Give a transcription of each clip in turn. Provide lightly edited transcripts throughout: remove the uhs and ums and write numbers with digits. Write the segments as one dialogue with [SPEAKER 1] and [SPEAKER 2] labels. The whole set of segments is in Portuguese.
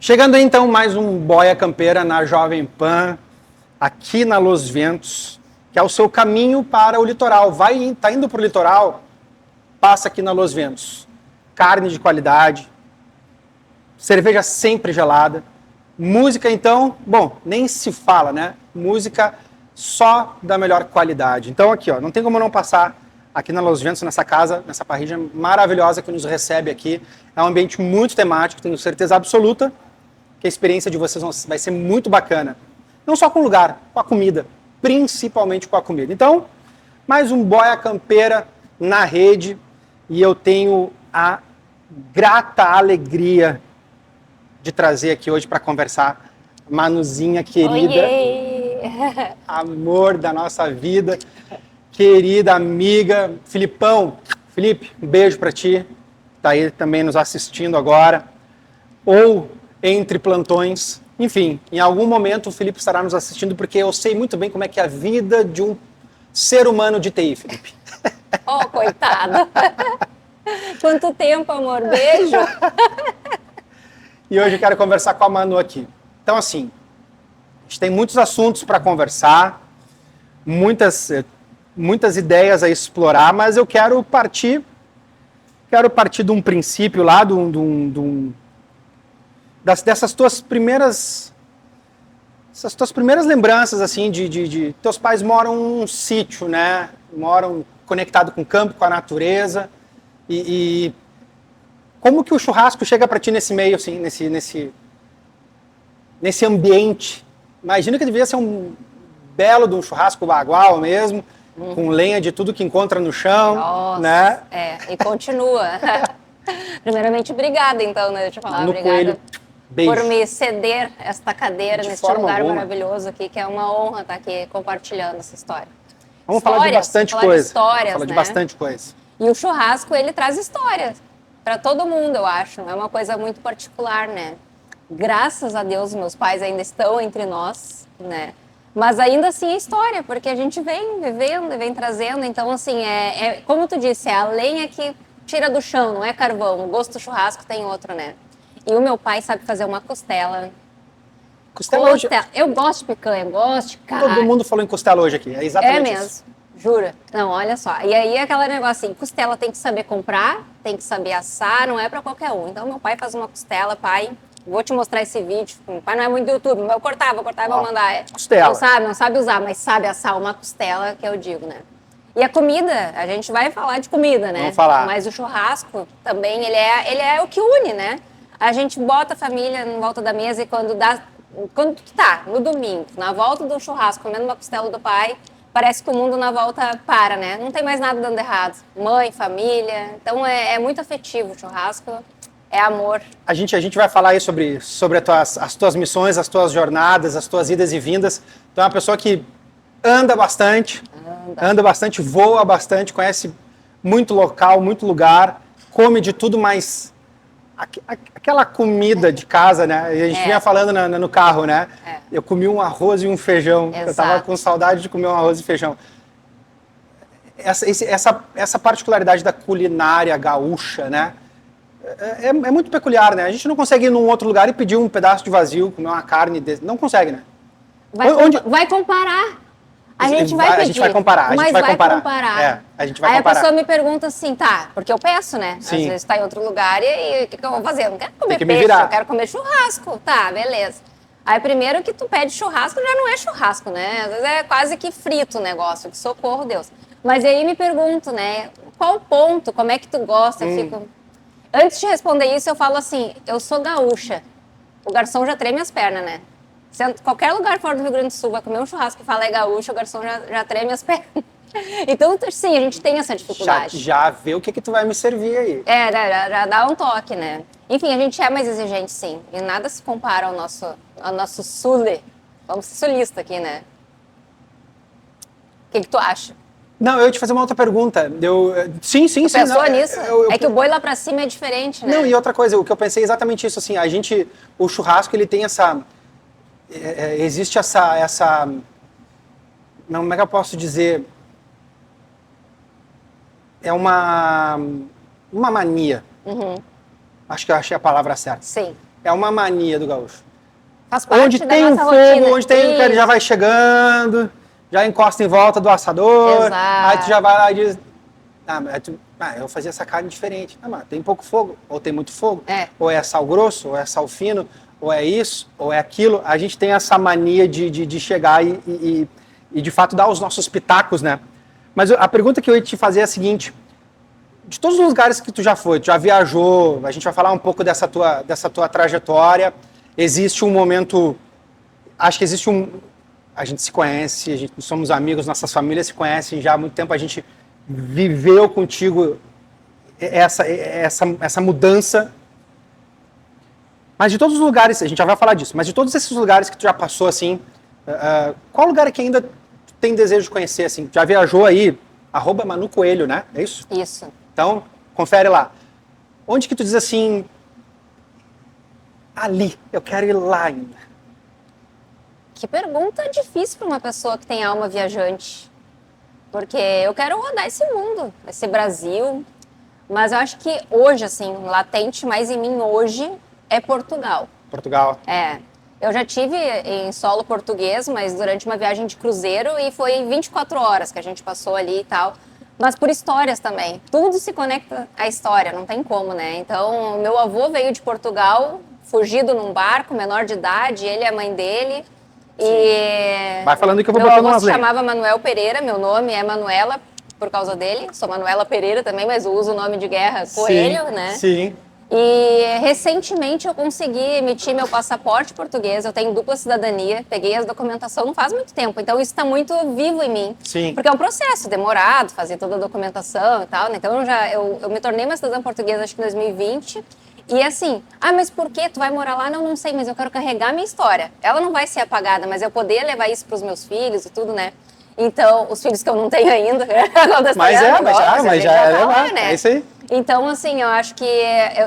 [SPEAKER 1] Chegando aí, então, mais um Boia Campeira na Jovem Pan, aqui na Los Ventos, que é o seu caminho para o litoral. Tá indo para o litoral, passa aqui na Los Ventos. Carne de qualidade, cerveja sempre gelada. Música, então, bom, nem se fala, né? Música só da melhor qualidade. Então aqui, ó, não tem como não passar aqui na Los Ventos, nessa casa, nessa parrilha maravilhosa que nos recebe aqui. É um ambiente muito temático, tenho certeza absoluta que a experiência de vocês vai ser muito bacana. Não só com o lugar, com a comida, principalmente com a comida. Então, mais um Boia Campeira na rede e eu tenho a grata alegria de trazer aqui hoje para conversar Manuzinha querida,
[SPEAKER 2] Oiê!
[SPEAKER 1] amor da nossa vida, querida amiga, Filipão. Felipe, um beijo para ti, tá aí também nos assistindo agora, ou entre plantões, enfim, em algum momento o Felipe estará nos assistindo porque eu sei muito bem como é que é a vida de um ser humano de TI, Felipe.
[SPEAKER 2] Oh, coitado! Quanto tempo, amor, beijo!
[SPEAKER 1] E hoje eu quero conversar com a Manu aqui. Então, assim, a gente tem muitos assuntos para conversar, muitas ideias a explorar, mas eu quero partir de um princípio lá, dessas tuas primeiras lembranças, assim, de teus pais moram num sítio, né? Moram conectado com o campo, com a natureza, e como que o churrasco chega para ti nesse meio, assim, nesse ambiente? Imagina que devia ser um belo de um churrasco bagual mesmo, com lenha de tudo que encontra no chão,
[SPEAKER 2] Nossa,
[SPEAKER 1] né?
[SPEAKER 2] e continua. Primeiramente, obrigada, então, né? Deixa eu falar,
[SPEAKER 1] No
[SPEAKER 2] obrigada
[SPEAKER 1] Coelho, beijo.
[SPEAKER 2] por me ceder esta cadeira
[SPEAKER 1] De
[SPEAKER 2] neste
[SPEAKER 1] forma
[SPEAKER 2] lugar
[SPEAKER 1] alguma.
[SPEAKER 2] maravilhoso aqui, que é uma honra estar aqui compartilhando essa história.
[SPEAKER 1] Vamos falar de bastante coisa.
[SPEAKER 2] Histórias,
[SPEAKER 1] Falar de
[SPEAKER 2] né?
[SPEAKER 1] bastante coisa.
[SPEAKER 2] E o churrasco, ele traz histórias para todo mundo, eu acho. É uma coisa muito particular, né? Graças a Deus, meus pais ainda estão entre nós, né? Mas ainda assim é história, porque a gente vem vivendo e vem trazendo. Então, assim, como tu disse, é a lenha que tira do chão, não é carvão. O gosto do churrasco tem outro, né? E o meu pai sabe fazer uma costela.
[SPEAKER 1] Costela hoje...
[SPEAKER 2] Eu gosto de picanha, gosto de carne.
[SPEAKER 1] Todo mundo falou em costela hoje aqui, é exatamente
[SPEAKER 2] mesmo.
[SPEAKER 1] isso.
[SPEAKER 2] Jura? Não, olha só. E aí aquele negócio assim, costela tem que saber comprar, tem que saber assar, não é pra qualquer um. Então meu pai faz uma costela, pai, vou te mostrar esse vídeo. Meu pai não é muito do YouTube, mas vou cortar e vou mandar.
[SPEAKER 1] Costela.
[SPEAKER 2] Não sabe usar, mas sabe assar uma costela, que eu digo, né? E a comida, a gente vai falar de comida, né?
[SPEAKER 1] Vamos falar.
[SPEAKER 2] Mas o churrasco também, ele é o que une, né? A gente bota a família em volta da mesa e quando tu tá no domingo, na volta do churrasco, comendo uma costela do pai, parece que o mundo na volta para, né? Não tem mais nada dando errado. Mãe, família. Então é muito afetivo o churrasco. É amor. A
[SPEAKER 1] gente vai falar aí sobre as tuas missões, as tuas jornadas, as tuas idas e vindas. Tu é uma pessoa que anda bastante, voa bastante, conhece muito local, muito lugar, come de tudo, mas aquela comida de casa, né? A gente vinha falando no carro, né? Eu comi um arroz e um feijão.
[SPEAKER 2] Exato.
[SPEAKER 1] Eu tava com saudade de comer um arroz e feijão. Essa particularidade da culinária gaúcha, né? É muito peculiar, né? A gente não consegue ir num outro lugar e pedir um pedaço de vazio, comer uma carne desse. Não consegue, né?
[SPEAKER 2] Vai comparar. A gente vai pedir.
[SPEAKER 1] A gente vai comparar.
[SPEAKER 2] Mas vai comparar.
[SPEAKER 1] A gente vai
[SPEAKER 2] aí
[SPEAKER 1] comparar.
[SPEAKER 2] A pessoa me pergunta assim, tá, porque eu peço, né?
[SPEAKER 1] Sim.
[SPEAKER 2] Às vezes tá em outro lugar e o que eu vou fazer? Eu não quero comer
[SPEAKER 1] me
[SPEAKER 2] peixe,
[SPEAKER 1] virar.
[SPEAKER 2] eu quero comer churrasco. Tá, beleza. Aí primeiro que tu pede churrasco já não é churrasco, né? Às vezes é quase que frito o negócio, que socorro Deus. Mas aí me pergunto, né? Qual o ponto? Como é que tu gosta? Antes de responder isso, eu falo assim, eu sou gaúcha. O garçom já treme as pernas, né? Se qualquer lugar fora do Rio Grande do Sul vai comer um churrasco e fala é gaúcho, o garçom já treme as pernas. Então, sim, a gente tem essa dificuldade.
[SPEAKER 1] Já vê o que tu vai me servir aí.
[SPEAKER 2] Já dá um toque, né? Enfim, a gente é mais exigente, sim. E nada se compara ao nosso sule. Vamos ser sulista aqui, né? O que tu acha?
[SPEAKER 1] Não, eu ia te fazer uma outra pergunta. Sim.
[SPEAKER 2] Pensou nisso? É que o boi lá pra cima é diferente, né?
[SPEAKER 1] Não, e outra coisa, o que eu pensei é exatamente isso, assim, o churrasco, ele tem existe essa, como é que eu posso dizer, é uma mania. Acho que eu achei a palavra certa.
[SPEAKER 2] Sim.
[SPEAKER 1] é uma mania do gaúcho.
[SPEAKER 2] Faz parte
[SPEAKER 1] Onde
[SPEAKER 2] da
[SPEAKER 1] tem um
[SPEAKER 2] nossa
[SPEAKER 1] fogo,
[SPEAKER 2] rotina.
[SPEAKER 1] onde tem, o cara já vai chegando, já encosta em volta do assador,
[SPEAKER 2] Exato.
[SPEAKER 1] aí tu já vai lá e diz, eu fazia essa carne diferente. Mas tem pouco fogo, ou tem muito fogo, ou é sal grosso, ou é sal fino, ou é isso, ou é aquilo. A gente tem essa mania de chegar e de fato dar os nossos pitacos, né? Mas a pergunta que eu ia te fazer é a seguinte: de todos os lugares que tu já foi, tu já viajou, a gente vai falar um pouco dessa tua trajetória. Existe um momento, acho que existe a gente se conhece, somos amigos, nossas famílias se conhecem já há muito tempo, a gente viveu contigo essa mudança. Mas de todos os lugares, a gente já vai falar disso, mas de todos esses lugares que tu já passou, assim, qual lugar que ainda tem desejo de conhecer, assim? Já viajou aí, @Manu Coelho, né? É isso?
[SPEAKER 2] Isso.
[SPEAKER 1] Então, confere lá. Onde que tu diz assim, ali, eu quero ir lá ainda?
[SPEAKER 2] Que pergunta difícil para uma pessoa que tem alma viajante. Porque eu quero rodar esse mundo, esse Brasil. Mas eu acho que hoje, assim, latente mais em mim hoje é Portugal.
[SPEAKER 1] Portugal.
[SPEAKER 2] Eu já tive em solo português, mas durante uma viagem de cruzeiro e foi 24 horas que a gente passou ali e tal. Mas por histórias também. Tudo se conecta à história, não tem como, né? Então, meu avô veio de Portugal, fugido num barco, menor de idade, ele e a mãe dele. E
[SPEAKER 1] vai falando que eu vou
[SPEAKER 2] meu
[SPEAKER 1] botando
[SPEAKER 2] avô
[SPEAKER 1] umas
[SPEAKER 2] se
[SPEAKER 1] lenhas.
[SPEAKER 2] chamava Manuel Pereira, meu nome é Manuela por causa dele. Sou Manuela Pereira também, mas eu uso o nome de guerra Coelho, né?
[SPEAKER 1] Sim.
[SPEAKER 2] E recentemente eu consegui emitir meu passaporte português, eu tenho dupla cidadania, peguei as documentação não faz muito tempo, então isso está muito vivo em mim.
[SPEAKER 1] Sim.
[SPEAKER 2] Porque é um processo demorado, fazer toda a documentação e tal, né? Então eu me tornei uma cidadã portuguesa acho que em 2020. E assim, mas por que tu vai morar lá? Não sei, mas eu quero carregar minha história. Ela não vai ser apagada, mas eu poder levar isso para os meus filhos e tudo, né? Então, os filhos que eu não tenho ainda.
[SPEAKER 1] mas já é legal,
[SPEAKER 2] né?
[SPEAKER 1] É isso aí.
[SPEAKER 2] Então, assim, eu acho que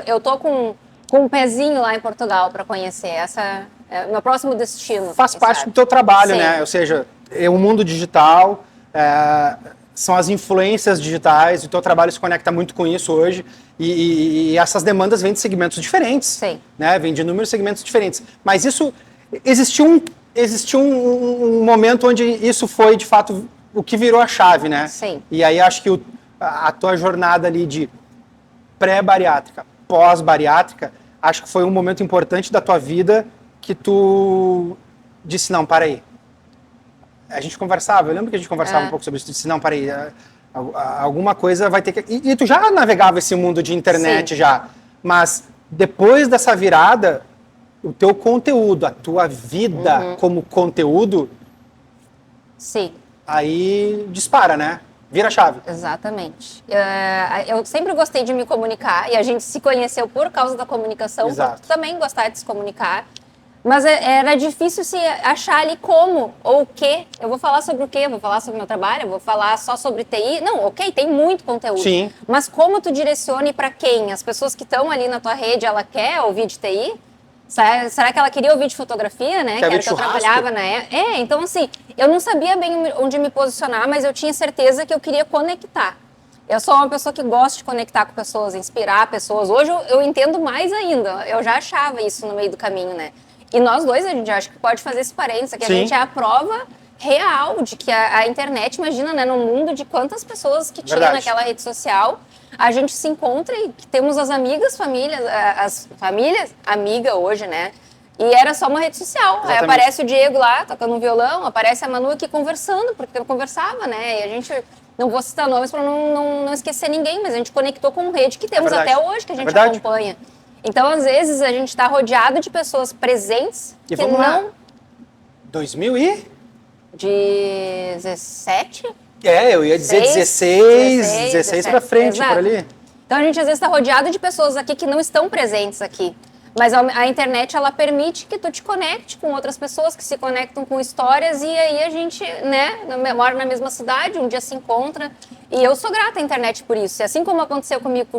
[SPEAKER 2] eu tô com um pezinho lá em Portugal para conhecer. Essa é o meu próximo destino.
[SPEAKER 1] Faz parte do teu trabalho,
[SPEAKER 2] Sim.
[SPEAKER 1] né? Ou seja, é o mundo digital, são as influências digitais, o teu trabalho se conecta muito com isso hoje. E essas demandas vêm de segmentos diferentes.
[SPEAKER 2] Sim.
[SPEAKER 1] Né? Vêm de inúmeros segmentos diferentes. Mas isso existiu um momento onde isso foi, de fato, o que virou a chave, né?
[SPEAKER 2] Sim.
[SPEAKER 1] E aí acho que a tua jornada ali de pré-bariátrica, pós-bariátrica, acho que foi um momento importante da tua vida que tu disse, não, para aí. A gente conversava, eu lembro que a gente conversava um pouco sobre isso, tu disse, não, para aí, alguma coisa vai ter que... E tu já navegava esse mundo de internet.
[SPEAKER 2] Sim.
[SPEAKER 1] Já, mas depois dessa virada, o teu conteúdo, a tua vida como conteúdo,
[SPEAKER 2] Sim.
[SPEAKER 1] aí dispara, né? Vira a chave.
[SPEAKER 2] Exatamente. Eu sempre gostei de me comunicar e a gente se conheceu por causa da comunicação,
[SPEAKER 1] Exato.
[SPEAKER 2] por também gostar de se comunicar. Mas era difícil se achar ali como ou o quê. Eu vou falar sobre o quê? Eu vou falar sobre o meu trabalho? Eu vou falar só sobre TI? Não, ok, tem muito conteúdo.
[SPEAKER 1] Sim.
[SPEAKER 2] Mas como tu direciona e para quem? As pessoas que estão ali na tua rede, ela quer ouvir de TI? Será que ela queria ouvir de fotografia, né?
[SPEAKER 1] Quer
[SPEAKER 2] Que era
[SPEAKER 1] ver
[SPEAKER 2] que eu
[SPEAKER 1] churrasco?
[SPEAKER 2] trabalhava, né? Então assim, eu não sabia bem onde me posicionar, mas eu tinha certeza que eu queria conectar. Eu sou uma pessoa que gosta de conectar com pessoas, inspirar pessoas. Hoje eu entendo mais ainda. Eu já achava isso no meio do caminho, né? E nós dois, a gente acha que pode fazer esse parênteses aqui. A gente é a prova real de que a internet, imagina, né? No mundo de quantas pessoas que tinha naquela rede social, a gente se encontra e que temos as amigas, as famílias, amiga hoje, né? E era só uma rede social.
[SPEAKER 1] Exatamente.
[SPEAKER 2] Aí aparece o Diego lá, tocando um violão, aparece a Manu aqui conversando, porque eu conversava, né? E a gente, não vou citar nomes para não esquecer ninguém, mas a gente conectou com rede que temos até hoje, que a gente acompanha. Então, às vezes, a gente está rodeado de pessoas presentes
[SPEAKER 1] e
[SPEAKER 2] que não...
[SPEAKER 1] Lá.
[SPEAKER 2] 2017?
[SPEAKER 1] Eu ia dizer 16 para frente, exato. Por ali.
[SPEAKER 2] Então, a gente às vezes está rodeado de pessoas aqui que não estão presentes aqui. Mas a internet, ela permite que tu te conecte com outras pessoas que se conectam com histórias e aí a gente, né, mora na mesma cidade, um dia se encontra. E eu sou grata à internet por isso. E assim como aconteceu comigo,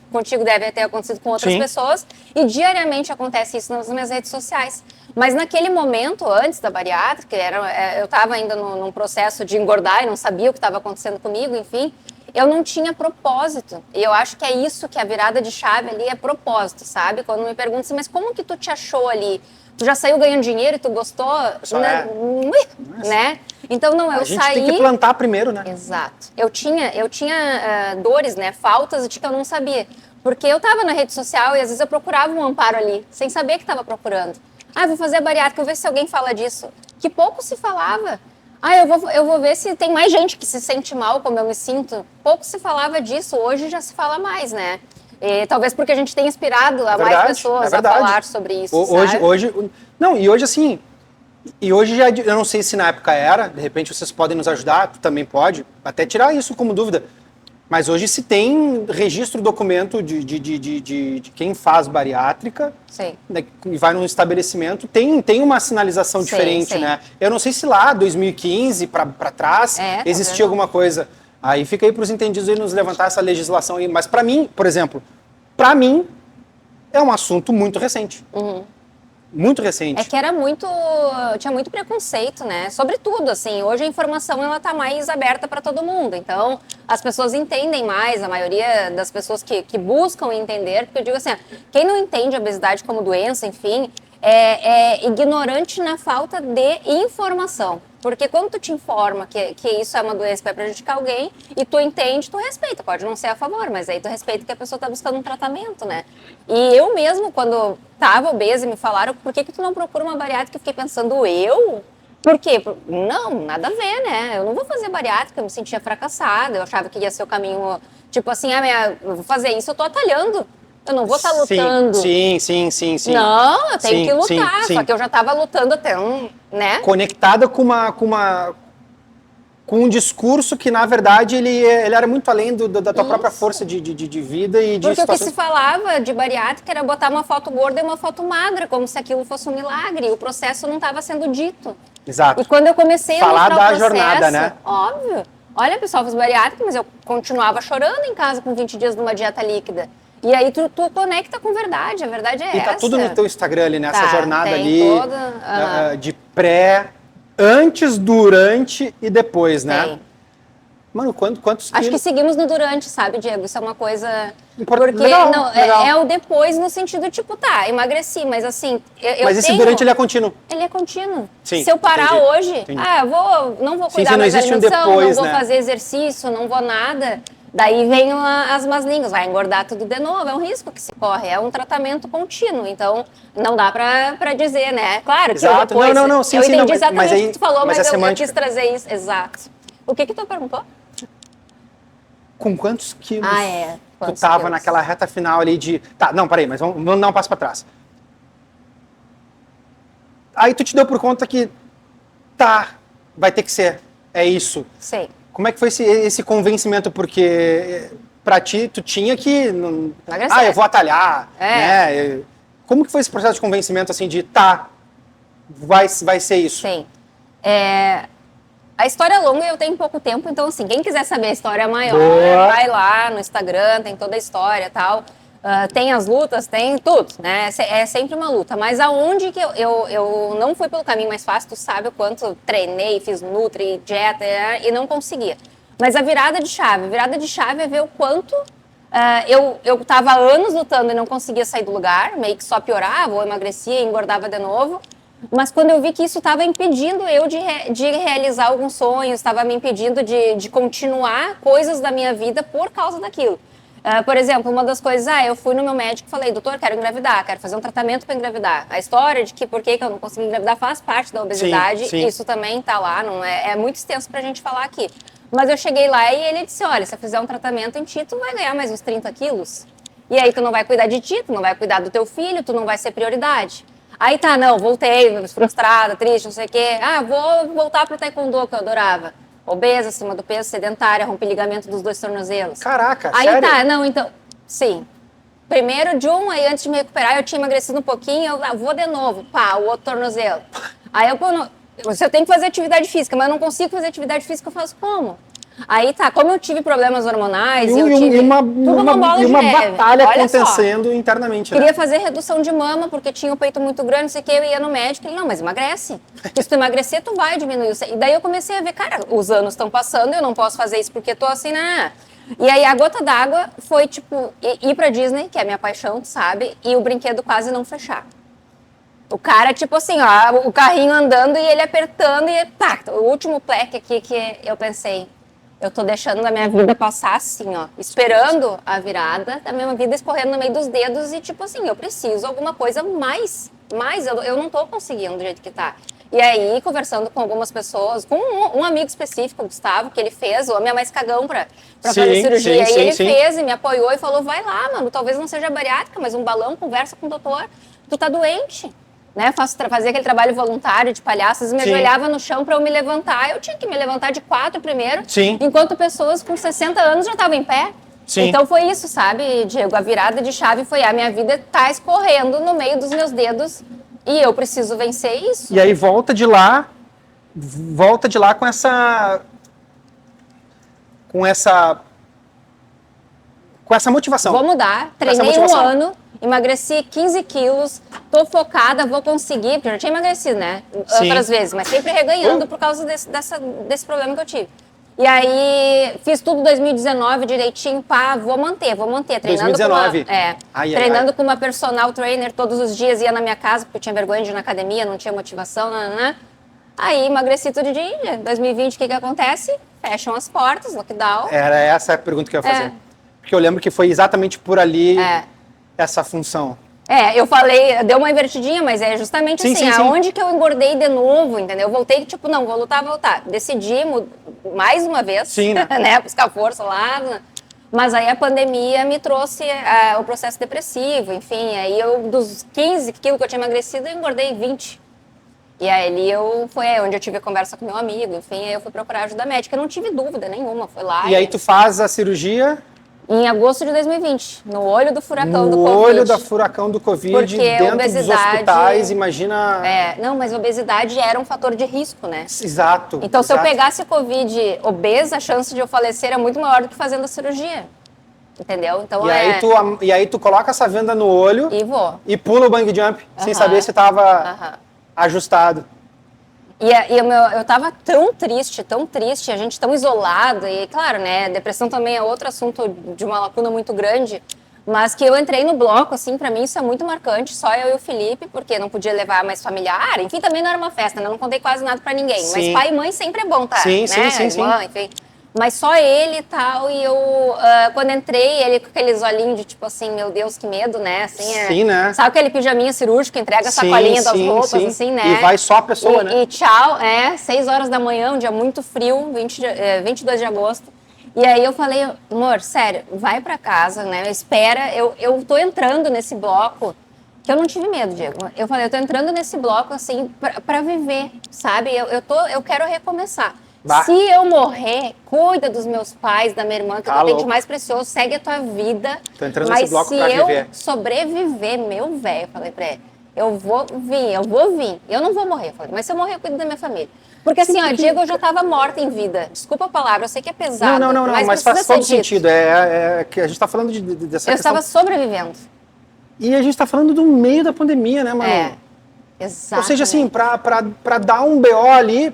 [SPEAKER 2] contigo deve ter acontecido com outras pessoas. E diariamente acontece isso nas minhas redes sociais. Mas naquele momento, antes da bariátrica, eu estava ainda num processo de engordar e não sabia o que estava acontecendo comigo, enfim. eu não tinha propósito. E eu acho que é isso que a virada de chave ali é propósito, sabe? Quando me perguntam assim, mas como que tu te achou ali? Tu já saiu ganhando dinheiro e tu gostou? Né? Então, não, eu
[SPEAKER 1] a gente
[SPEAKER 2] saí...
[SPEAKER 1] tem que plantar primeiro, né?
[SPEAKER 2] Exato. Eu tinha dores, né? Faltas de que eu não sabia. Porque eu tava na rede social e às vezes eu procurava um amparo ali, sem saber que tava procurando. Ah, vou fazer a bariátrica, vou ver se alguém fala disso. Que pouco se falava. Ah, eu vou ver se tem mais gente que se sente mal como eu me sinto. Pouco se falava disso, hoje já se fala mais, né? E, talvez porque a gente tenha inspirado a mais pessoas a falar sobre isso,
[SPEAKER 1] Não, e hoje assim, e hoje já, eu não sei se na época era, de repente vocês podem nos ajudar, tu também pode, até tirar isso como dúvida. Mas hoje se tem registro, documento de quem faz bariátrica, né, e vai num estabelecimento, tem uma sinalização diferente, né? Eu não sei se lá, 2015 para trás, existia alguma coisa. Aí fica aí para os entendidos aí nos levantar essa legislação aí. Mas para mim, por exemplo, é um assunto muito recente. Muito recente.
[SPEAKER 2] É que tinha muito preconceito, né? Sobretudo, assim, hoje a informação ela tá mais aberta para todo mundo. Então, as pessoas entendem mais, a maioria das pessoas que buscam entender, porque eu digo assim, quem não entende a obesidade como doença, enfim, é ignorante na falta de informação. Porque quando tu te informa que isso é uma doença que vai prejudicar alguém e tu entende, tu respeita. Pode não ser a favor, mas aí tu respeita que a pessoa tá buscando um tratamento, né? E eu mesmo, quando tava obesa e me falaram, por que tu não procura uma bariátrica? Eu fiquei pensando, eu? Por quê? Não, nada a ver, né? Eu não vou fazer bariátrica, eu me sentia fracassada, eu achava que ia ser o caminho, tipo assim, eu vou fazer isso, eu tô atalhando. Eu não vou estar lutando.
[SPEAKER 1] Sim.
[SPEAKER 2] Não, eu tenho que lutar. Só que eu já estava lutando até né?
[SPEAKER 1] Conectada com um discurso que, na verdade, ele era muito além da tua própria força de vida e de
[SPEAKER 2] Porque o que se falava de bariátrica era botar uma foto gorda e uma foto magra, como se aquilo fosse um milagre. E o processo não estava sendo dito.
[SPEAKER 1] Exato.
[SPEAKER 2] E quando eu comecei a
[SPEAKER 1] falar
[SPEAKER 2] mostrar
[SPEAKER 1] da
[SPEAKER 2] o processo,
[SPEAKER 1] jornada, né?
[SPEAKER 2] Óbvio. Olha, pessoal, fiz bariátrica, mas eu continuava chorando em casa com 20 dias numa dieta líquida. E aí tu conecta com verdade, a verdade é essa.
[SPEAKER 1] E tá tudo no teu Instagram ali, né? Essa jornada ali de antes, durante e depois, né?
[SPEAKER 2] Tem.
[SPEAKER 1] Mano, quantos
[SPEAKER 2] Acho que seguimos no durante, sabe, Diego? Isso é uma coisa...
[SPEAKER 1] Porque
[SPEAKER 2] legal.
[SPEAKER 1] Legal.
[SPEAKER 2] O depois no sentido, tipo, emagreci, mas assim...
[SPEAKER 1] Mas esse durante ele é contínuo.
[SPEAKER 2] Ele é contínuo.
[SPEAKER 1] Sim,
[SPEAKER 2] se eu parar hoje, não vou cuidar mais da alimentação, não vou fazer exercício, não vou nada... Daí vem as más línguas, vai engordar tudo de novo, é um risco que se corre, é um tratamento contínuo, então não dá pra dizer, né? Claro que
[SPEAKER 1] exato.
[SPEAKER 2] Depois,
[SPEAKER 1] sim,
[SPEAKER 2] eu entendi
[SPEAKER 1] não,
[SPEAKER 2] exatamente o que tu falou, mas eu
[SPEAKER 1] quis
[SPEAKER 2] trazer isso, exato. O que tu perguntou?
[SPEAKER 1] Com quantos quilos
[SPEAKER 2] quantos
[SPEAKER 1] tu tava
[SPEAKER 2] quilos?
[SPEAKER 1] naquela reta final ali de... Tá, não, peraí, mas vamos dar um passo pra trás. Aí tu te deu por conta que, vai ter que ser, é isso.
[SPEAKER 2] Sei.
[SPEAKER 1] Como é que foi esse convencimento? Porque pra ti, tu tinha que... eu vou atalhar, né? Como que foi esse processo de convencimento, assim, de vai ser isso?
[SPEAKER 2] Sim. A história é longa e eu tenho pouco tempo, então, assim, quem quiser saber a história maior, vai lá no Instagram, tem toda a história e tal. Tem as lutas, tem tudo, né? É sempre uma luta. Mas aonde que eu não fui pelo caminho mais fácil, tu sabe o quanto treinei, fiz nutri, dieta e não conseguia. Mas a virada de chave é ver o quanto eu tava anos lutando e não conseguia sair do lugar, meio que só piorava, ou emagrecia e engordava de novo. Mas quando eu vi que isso estava impedindo eu de realizar alguns sonhos, estava me impedindo de continuar coisas da minha vida por causa daquilo. Por exemplo, uma das coisas, eu fui no meu médico e falei, doutor, quero engravidar, quero fazer um tratamento para engravidar. A história de que por que eu não consegui engravidar faz parte da obesidade,
[SPEAKER 1] sim.
[SPEAKER 2] Isso também está lá, não é muito extenso para a gente falar aqui. Mas eu cheguei lá e ele disse, olha, se eu fizer um tratamento em ti, tu vai ganhar mais uns 30 quilos. E aí tu não vai cuidar de ti, tu não vai cuidar do teu filho, tu não vai ser prioridade. Aí voltei, frustrada, triste, não sei o quê. Vou voltar pro taekwondo que eu adorava. Obesa, acima do peso, sedentária, rompe ligamento dos 2 tornozelos.
[SPEAKER 1] Caraca,
[SPEAKER 2] aí
[SPEAKER 1] sério?
[SPEAKER 2] Então, sim. Primeiro aí antes de me recuperar, eu tinha emagrecido um pouquinho, eu vou de novo, o outro tornozelo. Aí eu tenho que fazer atividade física, mas eu não consigo fazer atividade física, eu faço como? Aí como eu tive problemas hormonais,
[SPEAKER 1] e uma batalha acontecendo internamente.
[SPEAKER 2] Queria fazer redução de mama, porque tinha o peito muito grande, não sei o que, eu ia no médico, ele, não, mas emagrece. Porque se tu emagrecer, tu vai diminuir. E daí eu comecei a ver, cara, os anos estão passando, eu não posso fazer isso porque tô assim, né? E aí a gota d'água foi, tipo, ir pra Disney, que é a minha paixão, tu sabe? E o brinquedo quase não fechar. O cara, tipo assim, ó, o carrinho andando e ele apertando e pá, o último pleque aqui que eu pensei, eu tô deixando a minha vida passar assim, ó, esperando a virada, a minha vida escorrendo no meio dos dedos e tipo assim, eu preciso alguma coisa mais, eu não tô conseguindo do jeito que tá. E aí, conversando com algumas pessoas, com um amigo específico, o Gustavo, que ele fez, o homem é mais cagão pra fazer cirurgia. E ele fez e me apoiou e falou, vai lá, mano, talvez não seja bariátrica, mas um balão, conversa com o doutor, tu tá doente. Né? Fazia aquele trabalho voluntário de palhaço, às vezes me ajoelhava no chão para eu me levantar. Eu tinha que me levantar de 4 primeiro, enquanto pessoas com 60 anos já estavam em pé. Sim. Então foi isso, sabe, Diego? A virada de chave foi a minha vida tá escorrendo no meio dos meus dedos e eu preciso vencer isso.
[SPEAKER 1] E aí volta de lá com essa motivação.
[SPEAKER 2] Vou mudar, treinei um ano, emagreci 15 quilos, tô focada, vou conseguir, porque eu já tinha emagrecido, né? Outras vezes, mas sempre reganhando por causa desse problema que eu tive. E aí, fiz tudo 2019 direitinho, pá, vou manter, treinando
[SPEAKER 1] 2019.
[SPEAKER 2] Treinando com uma personal trainer todos os dias, ia na minha casa, porque eu tinha vergonha de ir na academia, não tinha motivação, né? Aí, emagreci tudo de 2020, o que acontece? Fecham as portas, lockdown.
[SPEAKER 1] Era essa a pergunta que eu ia fazer. Porque eu lembro que foi exatamente por ali essa função.
[SPEAKER 2] Eu falei, deu uma invertidinha, mas é justamente assim, aonde que eu engordei de novo, entendeu? Eu voltei, tipo, não, vou voltar. Decidi mais uma vez, né, buscar força lá, mas aí a pandemia me trouxe o processo depressivo, enfim, aí eu, dos 15 quilos que eu tinha emagrecido, eu engordei 20. E aí foi onde eu tive a conversa com meu amigo, enfim, aí eu fui procurar ajuda médica, eu não tive dúvida nenhuma, fui lá.
[SPEAKER 1] E aí tu faz a cirurgia...
[SPEAKER 2] Em agosto de 2020, no olho do furacão do Covid.
[SPEAKER 1] No olho do furacão do Covid, porque dentro dos hospitais, imagina...
[SPEAKER 2] Não, mas obesidade era um fator de risco, né?
[SPEAKER 1] Exato.
[SPEAKER 2] Então, se eu pegasse Covid obesa, a chance de eu falecer é muito maior do que fazendo a cirurgia. Entendeu? Então,
[SPEAKER 1] e aí tu coloca essa venda no olho... E pula o bang jump, sem saber se estava ajustado.
[SPEAKER 2] Eu tava tão triste, a gente tão isolado, e claro, né, depressão também é outro assunto de uma lacuna muito grande, mas que eu entrei no bloco, assim, pra mim isso é muito marcante, só eu e o Felipe, porque não podia levar mais familiar, enfim, também não era uma festa, né, não contei quase nada pra ninguém, mas pai e mãe sempre é bom, tá?
[SPEAKER 1] Sim,
[SPEAKER 2] né?
[SPEAKER 1] sim.
[SPEAKER 2] Enfim. Mas só ele e tal, e eu, quando entrei, ele com aqueles olhinhos de tipo assim, meu Deus, que medo, né? Assim,
[SPEAKER 1] né?
[SPEAKER 2] Sabe aquele pijaminha cirúrgico, entrega a sacolinha das roupas, assim, né?
[SPEAKER 1] E vai só a pessoa, né?
[SPEAKER 2] E tchau, 6 horas da manhã, um dia muito frio, 22 de agosto. E aí eu falei, amor, sério, vai pra casa, né? Espera, eu tô entrando nesse bloco, que eu não tive medo, Diego. Eu falei, eu tô entrando nesse bloco, assim, pra viver, sabe? Eu quero recomeçar. Se eu morrer, cuida dos meus pais, da minha irmã, que eu tenho de mais precioso, segue a tua vida.
[SPEAKER 1] Tô entrando nesse bloco pra viver.
[SPEAKER 2] Mas se eu sobreviver, meu velho, eu falei pra ele, eu vou vir. Eu não vou morrer, eu falei, mas se eu morrer, eu cuido da minha família. Porque assim, ó, Diego, eu já tava morta em vida. Desculpa a palavra, eu sei que é pesado.
[SPEAKER 1] Não, mas faz todo sentido. É que a gente tá falando dessa questão.
[SPEAKER 2] Eu estava sobrevivendo.
[SPEAKER 1] E a gente tá falando do meio da pandemia, né, Manu?
[SPEAKER 2] Exato.
[SPEAKER 1] Ou seja, assim, pra dar um BO ali...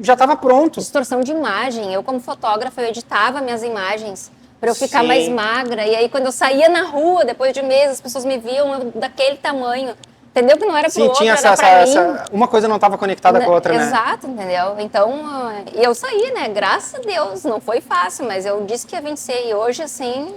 [SPEAKER 1] já estava pronto.
[SPEAKER 2] Distorção de imagem. Eu, como fotógrafa, eu editava minhas imagens para eu ficar mais magra. E aí, quando eu saía na rua, depois de meses, as pessoas me viam daquele tamanho. Entendeu? Que não era pro outro, era pra mim.
[SPEAKER 1] Uma coisa não estava conectada com a outra, né?
[SPEAKER 2] Exato, entendeu? Então, e eu saí, né? Graças a Deus, não foi fácil, mas eu disse que ia vencer. E hoje, assim,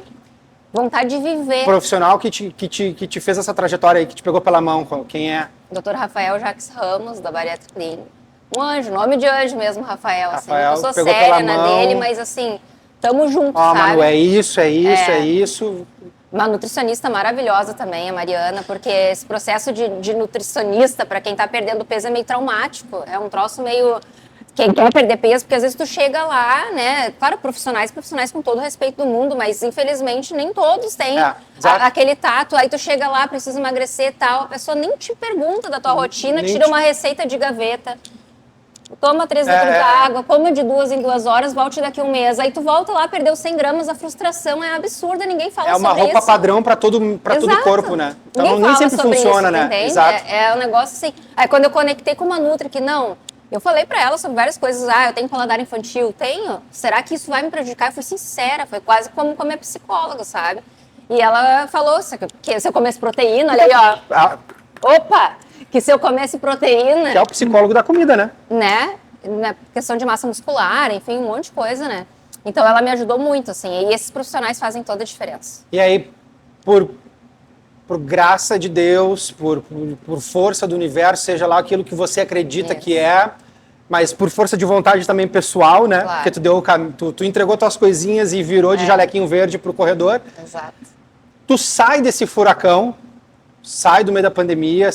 [SPEAKER 2] vontade de viver.
[SPEAKER 1] Profissional que te fez essa trajetória aí, que te pegou pela mão, quem é?
[SPEAKER 2] Dr. Rafael Jacques Ramos, da Bariátrica Clínica. Um anjo, nome de anjo mesmo, Rafael. Assim,
[SPEAKER 1] Rafael,
[SPEAKER 2] eu sou séria na dele, mas assim, tamo junto, sabe?
[SPEAKER 1] Manu, é isso.
[SPEAKER 2] Uma nutricionista maravilhosa também, a Mariana, porque esse processo de nutricionista, para quem tá perdendo peso, é meio traumático. É um troço meio... Quem quer perder peso, porque às vezes tu chega lá, né? Claro, profissionais com todo o respeito do mundo, mas infelizmente nem todos têm aquele tato. Aí tu chega lá, precisa emagrecer e tal, a pessoa nem te pergunta da tua rotina, tira uma receita de gaveta. Toma 3 litros de água, come de 2 em 2 horas, volte daqui a um mês. Aí tu volta lá, perdeu 100 gramas, a frustração é absurda, ninguém fala sobre isso. É uma
[SPEAKER 1] roupa padrão para todo o corpo, né? Então nem sempre funciona, né?
[SPEAKER 2] Entende?
[SPEAKER 1] Exato.
[SPEAKER 2] É um negócio assim. Aí quando eu conectei com uma Nutri, que não, Eu falei pra ela sobre várias coisas. Ah, eu tenho paladar infantil? Tenho. Será que isso vai me prejudicar? Eu fui sincera, foi quase como com a minha psicóloga, sabe? E ela falou que se eu comesse proteína, olha aí, ó. Opa! Que se eu comesse proteína...
[SPEAKER 1] Que é o psicólogo da comida, né?
[SPEAKER 2] Né? Na questão de massa muscular, enfim, um monte de coisa, né? Então ela me ajudou muito, assim. E esses profissionais fazem toda a diferença.
[SPEAKER 1] E aí, por graça de Deus, por força do universo, seja lá aquilo que você acredita que é, mas por força de vontade também pessoal, né?
[SPEAKER 2] Claro.
[SPEAKER 1] Porque tu entregou tuas coisinhas e virou de jalequinho verde pro corredor.
[SPEAKER 2] Exato.
[SPEAKER 1] Tu sai desse furacão, sai do meio da pandemia,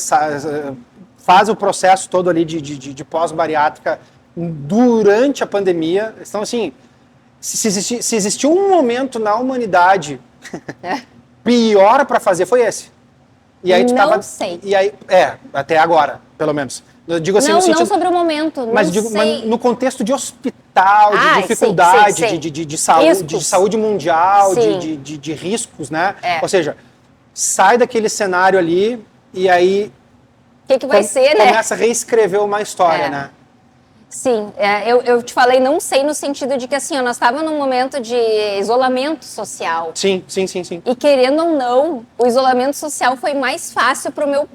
[SPEAKER 1] faz o processo todo ali de pós-bariátrica durante a pandemia. Então, assim, se existiu um momento na humanidade pior para fazer, foi esse. E aí tu
[SPEAKER 2] não sei.
[SPEAKER 1] E aí, até agora, pelo menos. Eu digo assim,
[SPEAKER 2] não,
[SPEAKER 1] no sentido,
[SPEAKER 2] não sobre o momento,
[SPEAKER 1] mas, mas no contexto de hospital, de dificuldade,
[SPEAKER 2] sim.
[SPEAKER 1] De saúde mundial, de riscos, né? Ou seja, sai daquele cenário ali e aí...
[SPEAKER 2] O que vai ser, né?
[SPEAKER 1] Começa a reescrever uma história, né?
[SPEAKER 2] Sim, eu te falei não sei no sentido de que assim, nós estávamos num momento de isolamento social.
[SPEAKER 1] Sim.
[SPEAKER 2] E querendo ou não, o isolamento social foi mais fácil para o meu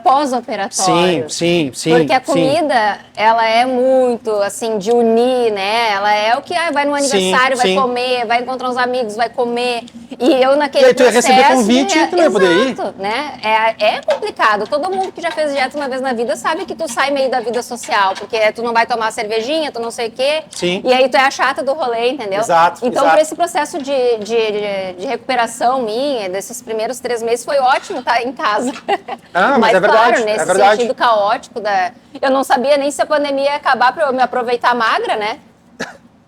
[SPEAKER 2] pós-operatório.
[SPEAKER 1] Sim.
[SPEAKER 2] Porque a comida, ela é muito, assim, de unir, né? Ela é o que vai no aniversário, vai comer, vai encontrar uns amigos, vai comer. E eu naquele processo...
[SPEAKER 1] E aí tu ia receber convite e tu não ia poder ir.
[SPEAKER 2] Né? É complicado. Todo mundo que já fez dieta uma vez na vida sabe que tu sai meio da vida social, porque tu não vai tomar cervejinha, tu não sei o quê.
[SPEAKER 1] Sim.
[SPEAKER 2] E aí tu é a chata do rolê, entendeu? Então, por esse processo de recuperação minha, desses primeiros 3 meses, foi ótimo estar em casa.
[SPEAKER 1] Mas é verdade,
[SPEAKER 2] claro, nesse sentido caótico, eu não sabia nem se a pandemia ia acabar para eu me aproveitar magra, né?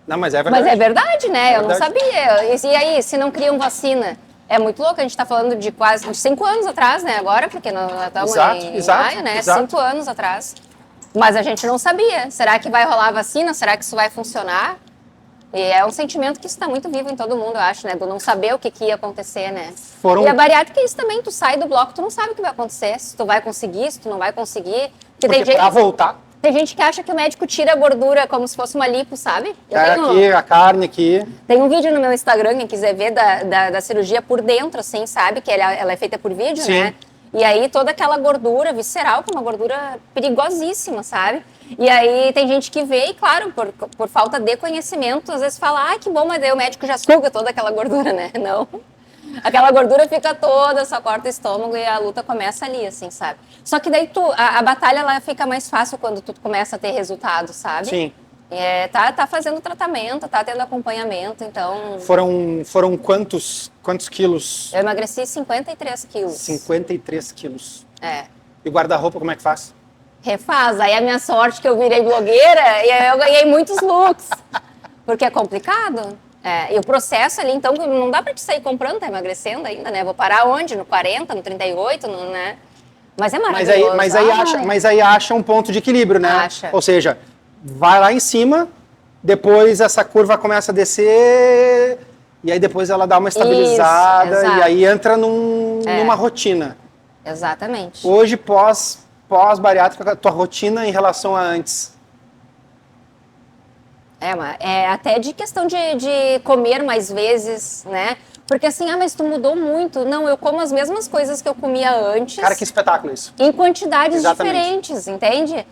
[SPEAKER 1] Não, mas é verdade.
[SPEAKER 2] Mas é verdade, né? Eu não sabia. E aí, se não criam vacina? É muito louco, a gente está falando de quase 5 anos atrás, né? Agora, porque nós estamos em maio, né? 5 anos atrás. Mas a gente não sabia. Será que vai rolar a vacina? Será que isso vai funcionar? E é um sentimento que está muito vivo em todo mundo, eu acho, né? Do não saber o que ia acontecer, né? E a bariátrica é isso também, tu sai do bloco, tu não sabe o que vai acontecer, se tu vai conseguir, se tu não vai conseguir.
[SPEAKER 1] Porque pra voltar...
[SPEAKER 2] Tem gente que acha que o médico tira a gordura como se fosse uma lipo, sabe?
[SPEAKER 1] Aqui, a carne aqui.
[SPEAKER 2] Tem um vídeo no meu Instagram, quem quiser ver, da cirurgia por dentro, assim, sabe? Que ela é feita por vídeo, né? E aí toda aquela gordura visceral, que é uma gordura perigosíssima, sabe? E aí tem gente que vê e, claro, por falta de conhecimento, às vezes fala, que bom, mas daí o médico já suga toda aquela gordura, né? Não. Aquela gordura fica toda, só corta o estômago e a luta começa ali, assim, sabe? Só que daí a batalha ela fica mais fácil quando tu começa a ter resultado, sabe?
[SPEAKER 1] Sim.
[SPEAKER 2] Tá fazendo tratamento, tá tendo acompanhamento, então...
[SPEAKER 1] Foram quantos quilos?
[SPEAKER 2] Eu emagreci 53 quilos.
[SPEAKER 1] 53 quilos.
[SPEAKER 2] E
[SPEAKER 1] o guarda-roupa, como é que faz?
[SPEAKER 2] Refaz. Aí a minha sorte que eu virei blogueira e aí eu ganhei muitos looks. Porque é complicado. E o processo ali, então, não dá pra te sair comprando, tá emagrecendo ainda, né? Vou parar onde? No 40, no 38, né? Mas é maravilhoso.
[SPEAKER 1] Mas aí acha um ponto de equilíbrio, né?
[SPEAKER 2] Acha.
[SPEAKER 1] Ou seja, vai lá em cima, depois essa curva começa a descer, e aí depois ela dá uma estabilizada, e aí entra numa rotina.
[SPEAKER 2] Exatamente.
[SPEAKER 1] Hoje, pós-bariátrica, a tua rotina em relação a antes?
[SPEAKER 2] Até de questão de comer mais vezes, né? Porque assim, mas tu mudou muito. Não, eu como as mesmas coisas que eu comia antes.
[SPEAKER 1] Cara, que espetáculo isso.
[SPEAKER 2] Em quantidades diferentes, entende?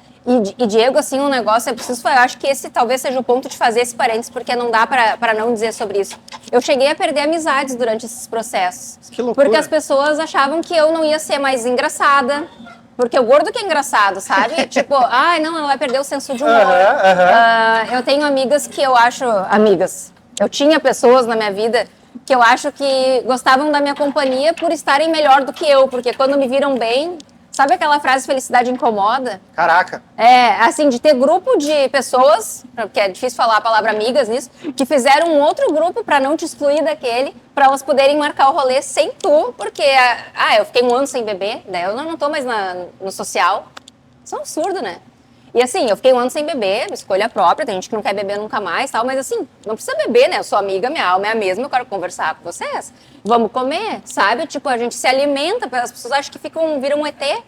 [SPEAKER 2] E Diego, assim, um negócio, eu acho que esse talvez seja o ponto de fazer esse parênteses, porque não dá pra não dizer sobre isso. Eu cheguei a perder amizades durante esses processos.
[SPEAKER 1] Que loucura.
[SPEAKER 2] Porque as pessoas achavam que eu não ia ser mais engraçada. Porque o gordo que é engraçado, sabe? Tipo, não, ela vai perder o senso de humor. Eu tenho amigas que eu acho... Amigas. Eu tinha pessoas na minha vida que eu acho que gostavam da minha companhia por estarem melhor do que eu. Porque quando me viram bem... Sabe aquela frase, felicidade incomoda?
[SPEAKER 1] Caraca.
[SPEAKER 2] Assim, de ter grupo de pessoas, porque é difícil falar a palavra amigas nisso, que fizeram um outro grupo para não te excluir daquele, para elas poderem marcar o rolê sem tu, porque, eu fiquei 1 ano sem beber, daí eu não tô mais no social. Isso é um absurdo, né? E assim, eu fiquei 1 ano sem beber, escolha própria, tem gente que não quer beber nunca mais, tal, mas assim, não precisa beber, né? Eu sou amiga, minha alma é a mesma, eu quero conversar com vocês. Vamos comer, sabe? Tipo, a gente se alimenta, as pessoas acham que viram um ET.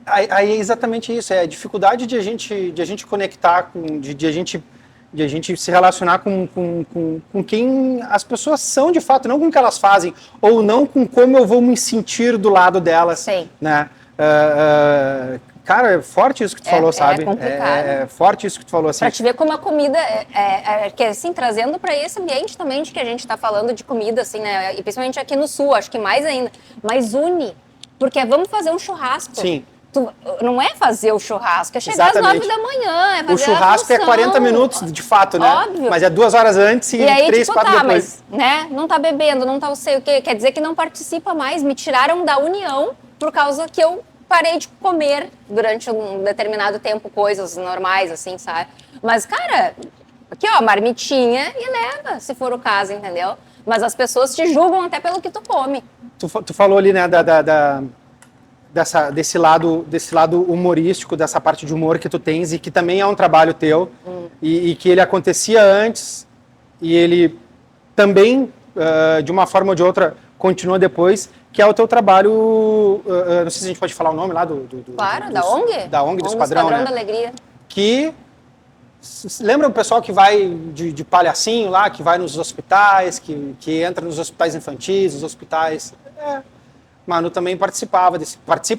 [SPEAKER 1] Aí é exatamente isso, é a dificuldade de a gente conectar, de a gente se relacionar com quem as pessoas são de fato, não com o que elas fazem, ou não com como eu vou me sentir do lado delas.
[SPEAKER 2] Sim.
[SPEAKER 1] Né? Cara, é forte isso que tu falou, sabe?
[SPEAKER 2] É complicado.
[SPEAKER 1] É forte isso que tu falou. Assim.
[SPEAKER 2] Pra te ver como a comida, que assim, trazendo pra esse ambiente também de que a gente tá falando de comida, assim, né? E principalmente aqui no Sul, acho que mais ainda. Mas une, porque vamos fazer um churrasco.
[SPEAKER 1] Sim.
[SPEAKER 2] Não é fazer o churrasco, é chegar
[SPEAKER 1] Exatamente.
[SPEAKER 2] às 9 da manhã, é fazer
[SPEAKER 1] o churrasco é 40 minutos, de fato, né?
[SPEAKER 2] Óbvio.
[SPEAKER 1] Mas é 2 horas antes e
[SPEAKER 2] aí,
[SPEAKER 1] 3, 4 depois.
[SPEAKER 2] Mas, né, não tá bebendo, não tá não sei o quê, quer dizer que não participa mais, me tiraram da união por causa que eu parei de comer durante um determinado tempo coisas normais, assim, sabe? Mas, cara, aqui ó, marmitinha e leva, se for o caso, entendeu? Mas as pessoas te julgam até pelo que tu come.
[SPEAKER 1] Tu falou ali, né, desse lado humorístico, dessa parte de humor que tu tens e que também é um trabalho teu e que ele acontecia antes e ele também, de uma forma ou de outra, continua depois, que é o teu trabalho, não sei se a gente pode falar o nome lá
[SPEAKER 2] Claro, da ONG?
[SPEAKER 1] Da ONG do Esquadrão, né?
[SPEAKER 2] da Alegria.
[SPEAKER 1] Que, lembra o pessoal que vai de palhacinho lá, que vai nos hospitais, que entra nos hospitais infantis, nos hospitais... Manu também participa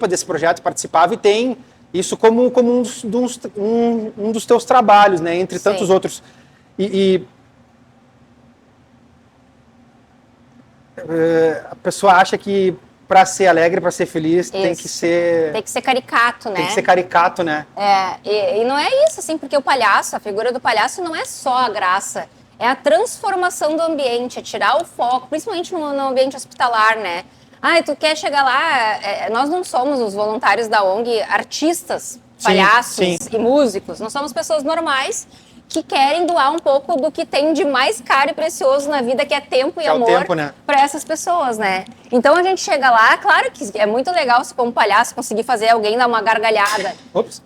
[SPEAKER 1] desse projeto, participava e tem isso como um dos teus trabalhos, né? Entre tantos outros. A pessoa acha que para ser alegre, para ser feliz, tem que ser...
[SPEAKER 2] Tem que ser caricato, né?
[SPEAKER 1] Tem que ser caricato, né?
[SPEAKER 2] E não é isso, assim, porque o palhaço, a figura do palhaço não é só a graça, é a transformação do ambiente, é tirar o foco, principalmente no ambiente hospitalar, né? Tu quer chegar lá, nós não somos os voluntários da ONG artistas, palhaços e músicos, nós somos pessoas normais que querem doar um pouco do que tem de mais caro e precioso na vida, que é tempo e amor,
[SPEAKER 1] né?
[SPEAKER 2] para essas pessoas, né? Então a gente chega lá, claro que é muito legal se como palhaço conseguir fazer alguém dar uma gargalhada,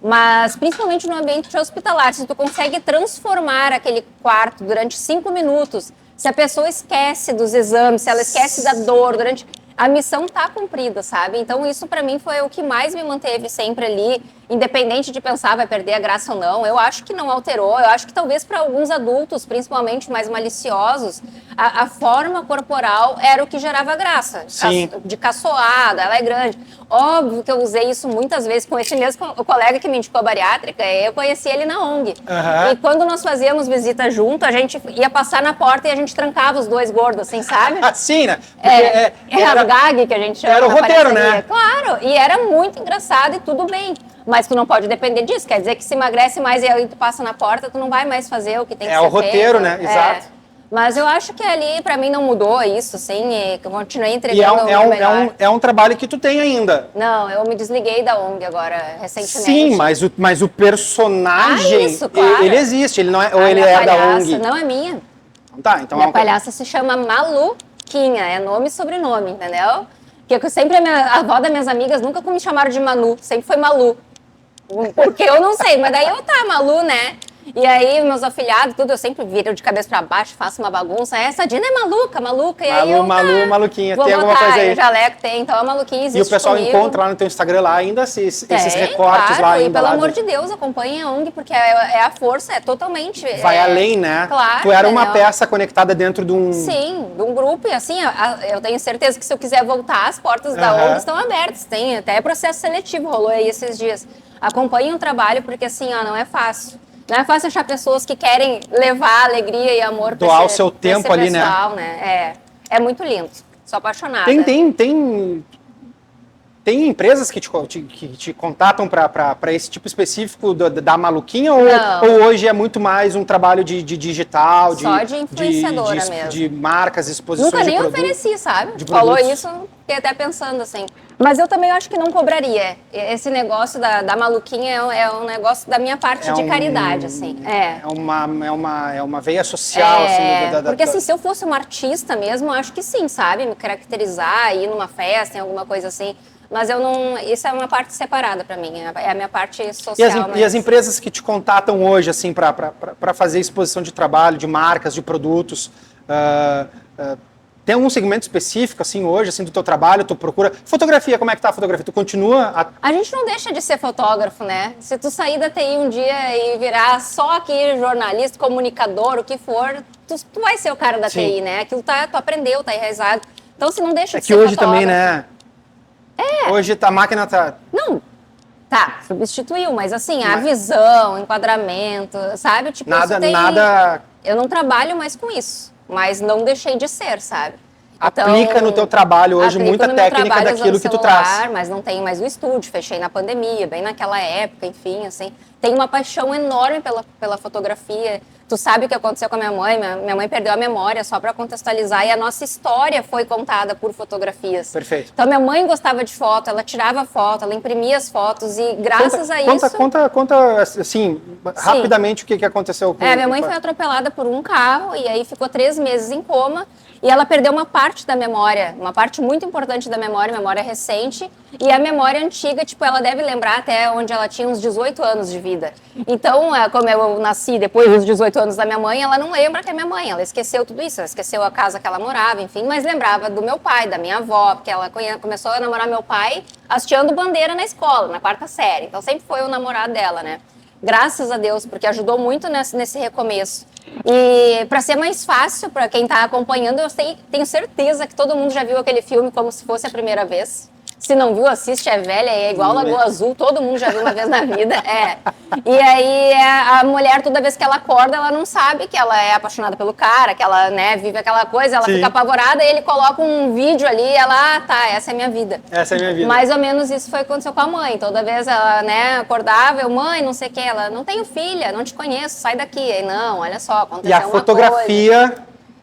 [SPEAKER 2] mas principalmente no ambiente hospitalar, se tu consegue transformar aquele quarto durante 5 minutos, se a pessoa esquece dos exames, se ela esquece da dor durante... A missão tá cumprida, sabe? Então isso pra mim foi o que mais me manteve sempre ali, independente de pensar vai perder a graça ou não. Eu acho que não alterou, eu acho que talvez para alguns adultos, principalmente mais maliciosos, a forma corporal era o que gerava graça.
[SPEAKER 1] Sim.
[SPEAKER 2] De caçoada, ela é grande. Óbvio que eu usei isso muitas vezes com esse mesmo colega que me indicou a bariátrica, eu conheci ele na ONG. E quando nós fazíamos visita junto, a gente ia passar na porta e a gente trancava os dois gordos, assim, sabe?
[SPEAKER 1] Assim, né?
[SPEAKER 2] Era o gag que a gente chama.
[SPEAKER 1] Era o roteiro, né?
[SPEAKER 2] Claro, e era muito engraçado e tudo bem. Mas tu não pode depender disso, quer dizer que se emagrece mais e aí tu passa na porta, tu não vai mais fazer o que tem que ser feito.
[SPEAKER 1] É o roteiro, né? Exato.
[SPEAKER 2] Mas eu acho que ali, pra mim, não mudou isso, assim, e que eu continuei
[SPEAKER 1] E
[SPEAKER 2] entregando
[SPEAKER 1] é um trabalho que tu tem ainda.
[SPEAKER 2] Não, eu me desliguei da ONG agora, recentemente.
[SPEAKER 1] Sim, mas o personagem,
[SPEAKER 2] isso, claro.
[SPEAKER 1] ele existe, ele não é, ou ele é da ONG?
[SPEAKER 2] Não é minha.
[SPEAKER 1] Tá, então
[SPEAKER 2] minha palhaça se chama Maluquinha, é nome e sobrenome, entendeu? Porque sempre a avó das minhas amigas nunca me chamaram de Manu, sempre foi Malu. Porque eu não sei, mas daí Malu, né? E aí, meus afilhados, tudo, eu sempre viro de cabeça pra baixo, faço uma bagunça. Essa Dina é maluca. E aí
[SPEAKER 1] maluquinha,
[SPEAKER 2] vou
[SPEAKER 1] tem
[SPEAKER 2] botar,
[SPEAKER 1] alguma coisa aí?
[SPEAKER 2] O Jaleco tem, então a maluquinha existe.
[SPEAKER 1] E o pessoal
[SPEAKER 2] comigo.
[SPEAKER 1] encontra lá no teu Instagram lá ainda esses recortes
[SPEAKER 2] claro,
[SPEAKER 1] lá ainda.
[SPEAKER 2] E pelo
[SPEAKER 1] lá
[SPEAKER 2] amor de Deus, acompanhem a ONG, porque é a força, é totalmente...
[SPEAKER 1] Vai além, né?
[SPEAKER 2] Claro.
[SPEAKER 1] Tu era uma peça conectada dentro de um...
[SPEAKER 2] Sim, de um grupo, e assim, eu tenho certeza que se eu quiser voltar, as portas da ONG estão abertas. Tem até processo seletivo, rolou aí esses dias. Acompanhem o trabalho, porque assim, não é fácil. Não é fácil achar pessoas que querem levar alegria e amor para
[SPEAKER 1] doar o seu tempo ali,
[SPEAKER 2] pessoal, né? É muito lindo. Sou apaixonada.
[SPEAKER 1] Tem empresas que te contatam para esse tipo específico da maluquinha ou hoje é muito mais um trabalho de digital,
[SPEAKER 2] só de influenciadora mesmo,
[SPEAKER 1] de marcas, exposições
[SPEAKER 2] nunca
[SPEAKER 1] de
[SPEAKER 2] nem
[SPEAKER 1] produtos?
[SPEAKER 2] Ofereci, sabe? Falou isso, fiquei até pensando assim. Mas eu também acho que não cobraria. Esse negócio da maluquinha é um negócio da minha parte de caridade, assim.
[SPEAKER 1] É uma veia social, assim.
[SPEAKER 2] Porque assim, se eu fosse uma artista mesmo, eu acho que sim, sabe? Me caracterizar, ir numa festa, em alguma coisa assim. Mas eu não... Isso é uma parte separada para mim. É a minha parte social.
[SPEAKER 1] E as empresas que te contatam hoje, assim, para fazer exposição de trabalho, de marcas, de produtos... Tem algum segmento específico, assim, hoje, assim, do teu trabalho, tu procura... Fotografia, como é que tá a fotografia? Tu continua...
[SPEAKER 2] A gente não deixa de ser fotógrafo, né? Se tu sair da TI um dia e virar só aqui jornalista, comunicador, o que for, tu vai ser o cara da
[SPEAKER 1] Sim.
[SPEAKER 2] TI, né? Aquilo tu aprendeu, tá enraizado. Então, se não deixa
[SPEAKER 1] É
[SPEAKER 2] de
[SPEAKER 1] que
[SPEAKER 2] ser
[SPEAKER 1] hoje
[SPEAKER 2] fotógrafo.
[SPEAKER 1] também, né? Hoje a máquina tá...
[SPEAKER 2] Não, tá, substituiu, mas assim, a
[SPEAKER 1] Mas-
[SPEAKER 2] visão, enquadramento, sabe? Tipo,
[SPEAKER 1] Nada,
[SPEAKER 2] isso tem...
[SPEAKER 1] nada
[SPEAKER 2] Eu não trabalho mais com isso, mas não deixei de ser, sabe?
[SPEAKER 1] aplica no teu trabalho hoje
[SPEAKER 2] aplico
[SPEAKER 1] muita
[SPEAKER 2] no meu
[SPEAKER 1] técnica
[SPEAKER 2] trabalho
[SPEAKER 1] daquilo
[SPEAKER 2] usando
[SPEAKER 1] que tu
[SPEAKER 2] celular,
[SPEAKER 1] traz.
[SPEAKER 2] mas não tenho mais o estúdio, fechei na pandemia, bem naquela época, enfim, assim. Tenho uma paixão enorme pela fotografia. Tu sabe o que aconteceu com a minha mãe? Minha mãe perdeu a memória, só para contextualizar, e a nossa história foi contada por fotografias.
[SPEAKER 1] Perfeito.
[SPEAKER 2] Então, minha mãe gostava de foto, ela tirava foto, ela imprimia as fotos, e graças a isso...
[SPEAKER 1] Conta, assim, rapidamente o que aconteceu com...
[SPEAKER 2] minha mãe foi atropelada por um carro e aí ficou 3 meses em coma e ela perdeu uma parte da memória, uma parte muito importante da memória recente, e a memória antiga, tipo, ela deve lembrar até onde ela tinha uns 18 anos de vida. Então, como eu nasci depois dos 18 anos da minha mãe, ela não lembra que é minha mãe, ela esqueceu tudo isso, ela esqueceu a casa que ela morava, enfim, mas lembrava do meu pai, da minha avó, porque ela começou a namorar meu pai hasteando bandeira na escola, na 4ª série, então sempre foi o namorado dela, né? Graças a Deus, porque ajudou muito nesse recomeço. E para ser mais fácil para quem está acompanhando, eu tenho certeza que todo mundo já viu aquele filme como se fosse a primeira vez. Se não viu, assiste, é velha, é igual Lagoa Azul, todo mundo já viu uma vez na vida. E aí a mulher, toda vez que ela acorda, ela não sabe que ela é apaixonada pelo cara, que ela, né, vive aquela coisa, ela
[SPEAKER 1] Sim.
[SPEAKER 2] fica apavorada, e ele coloca um vídeo ali, e ela, tá, essa é a minha vida.
[SPEAKER 1] Essa é a minha vida.
[SPEAKER 2] Mais ou menos isso foi o que aconteceu com a mãe. Toda vez ela, né, acordava, mãe, não sei o que, ela, não tenho filha, não te conheço, sai daqui. Aí, não, olha só, aconteceu
[SPEAKER 1] E a
[SPEAKER 2] uma coisa.
[SPEAKER 1] fotografia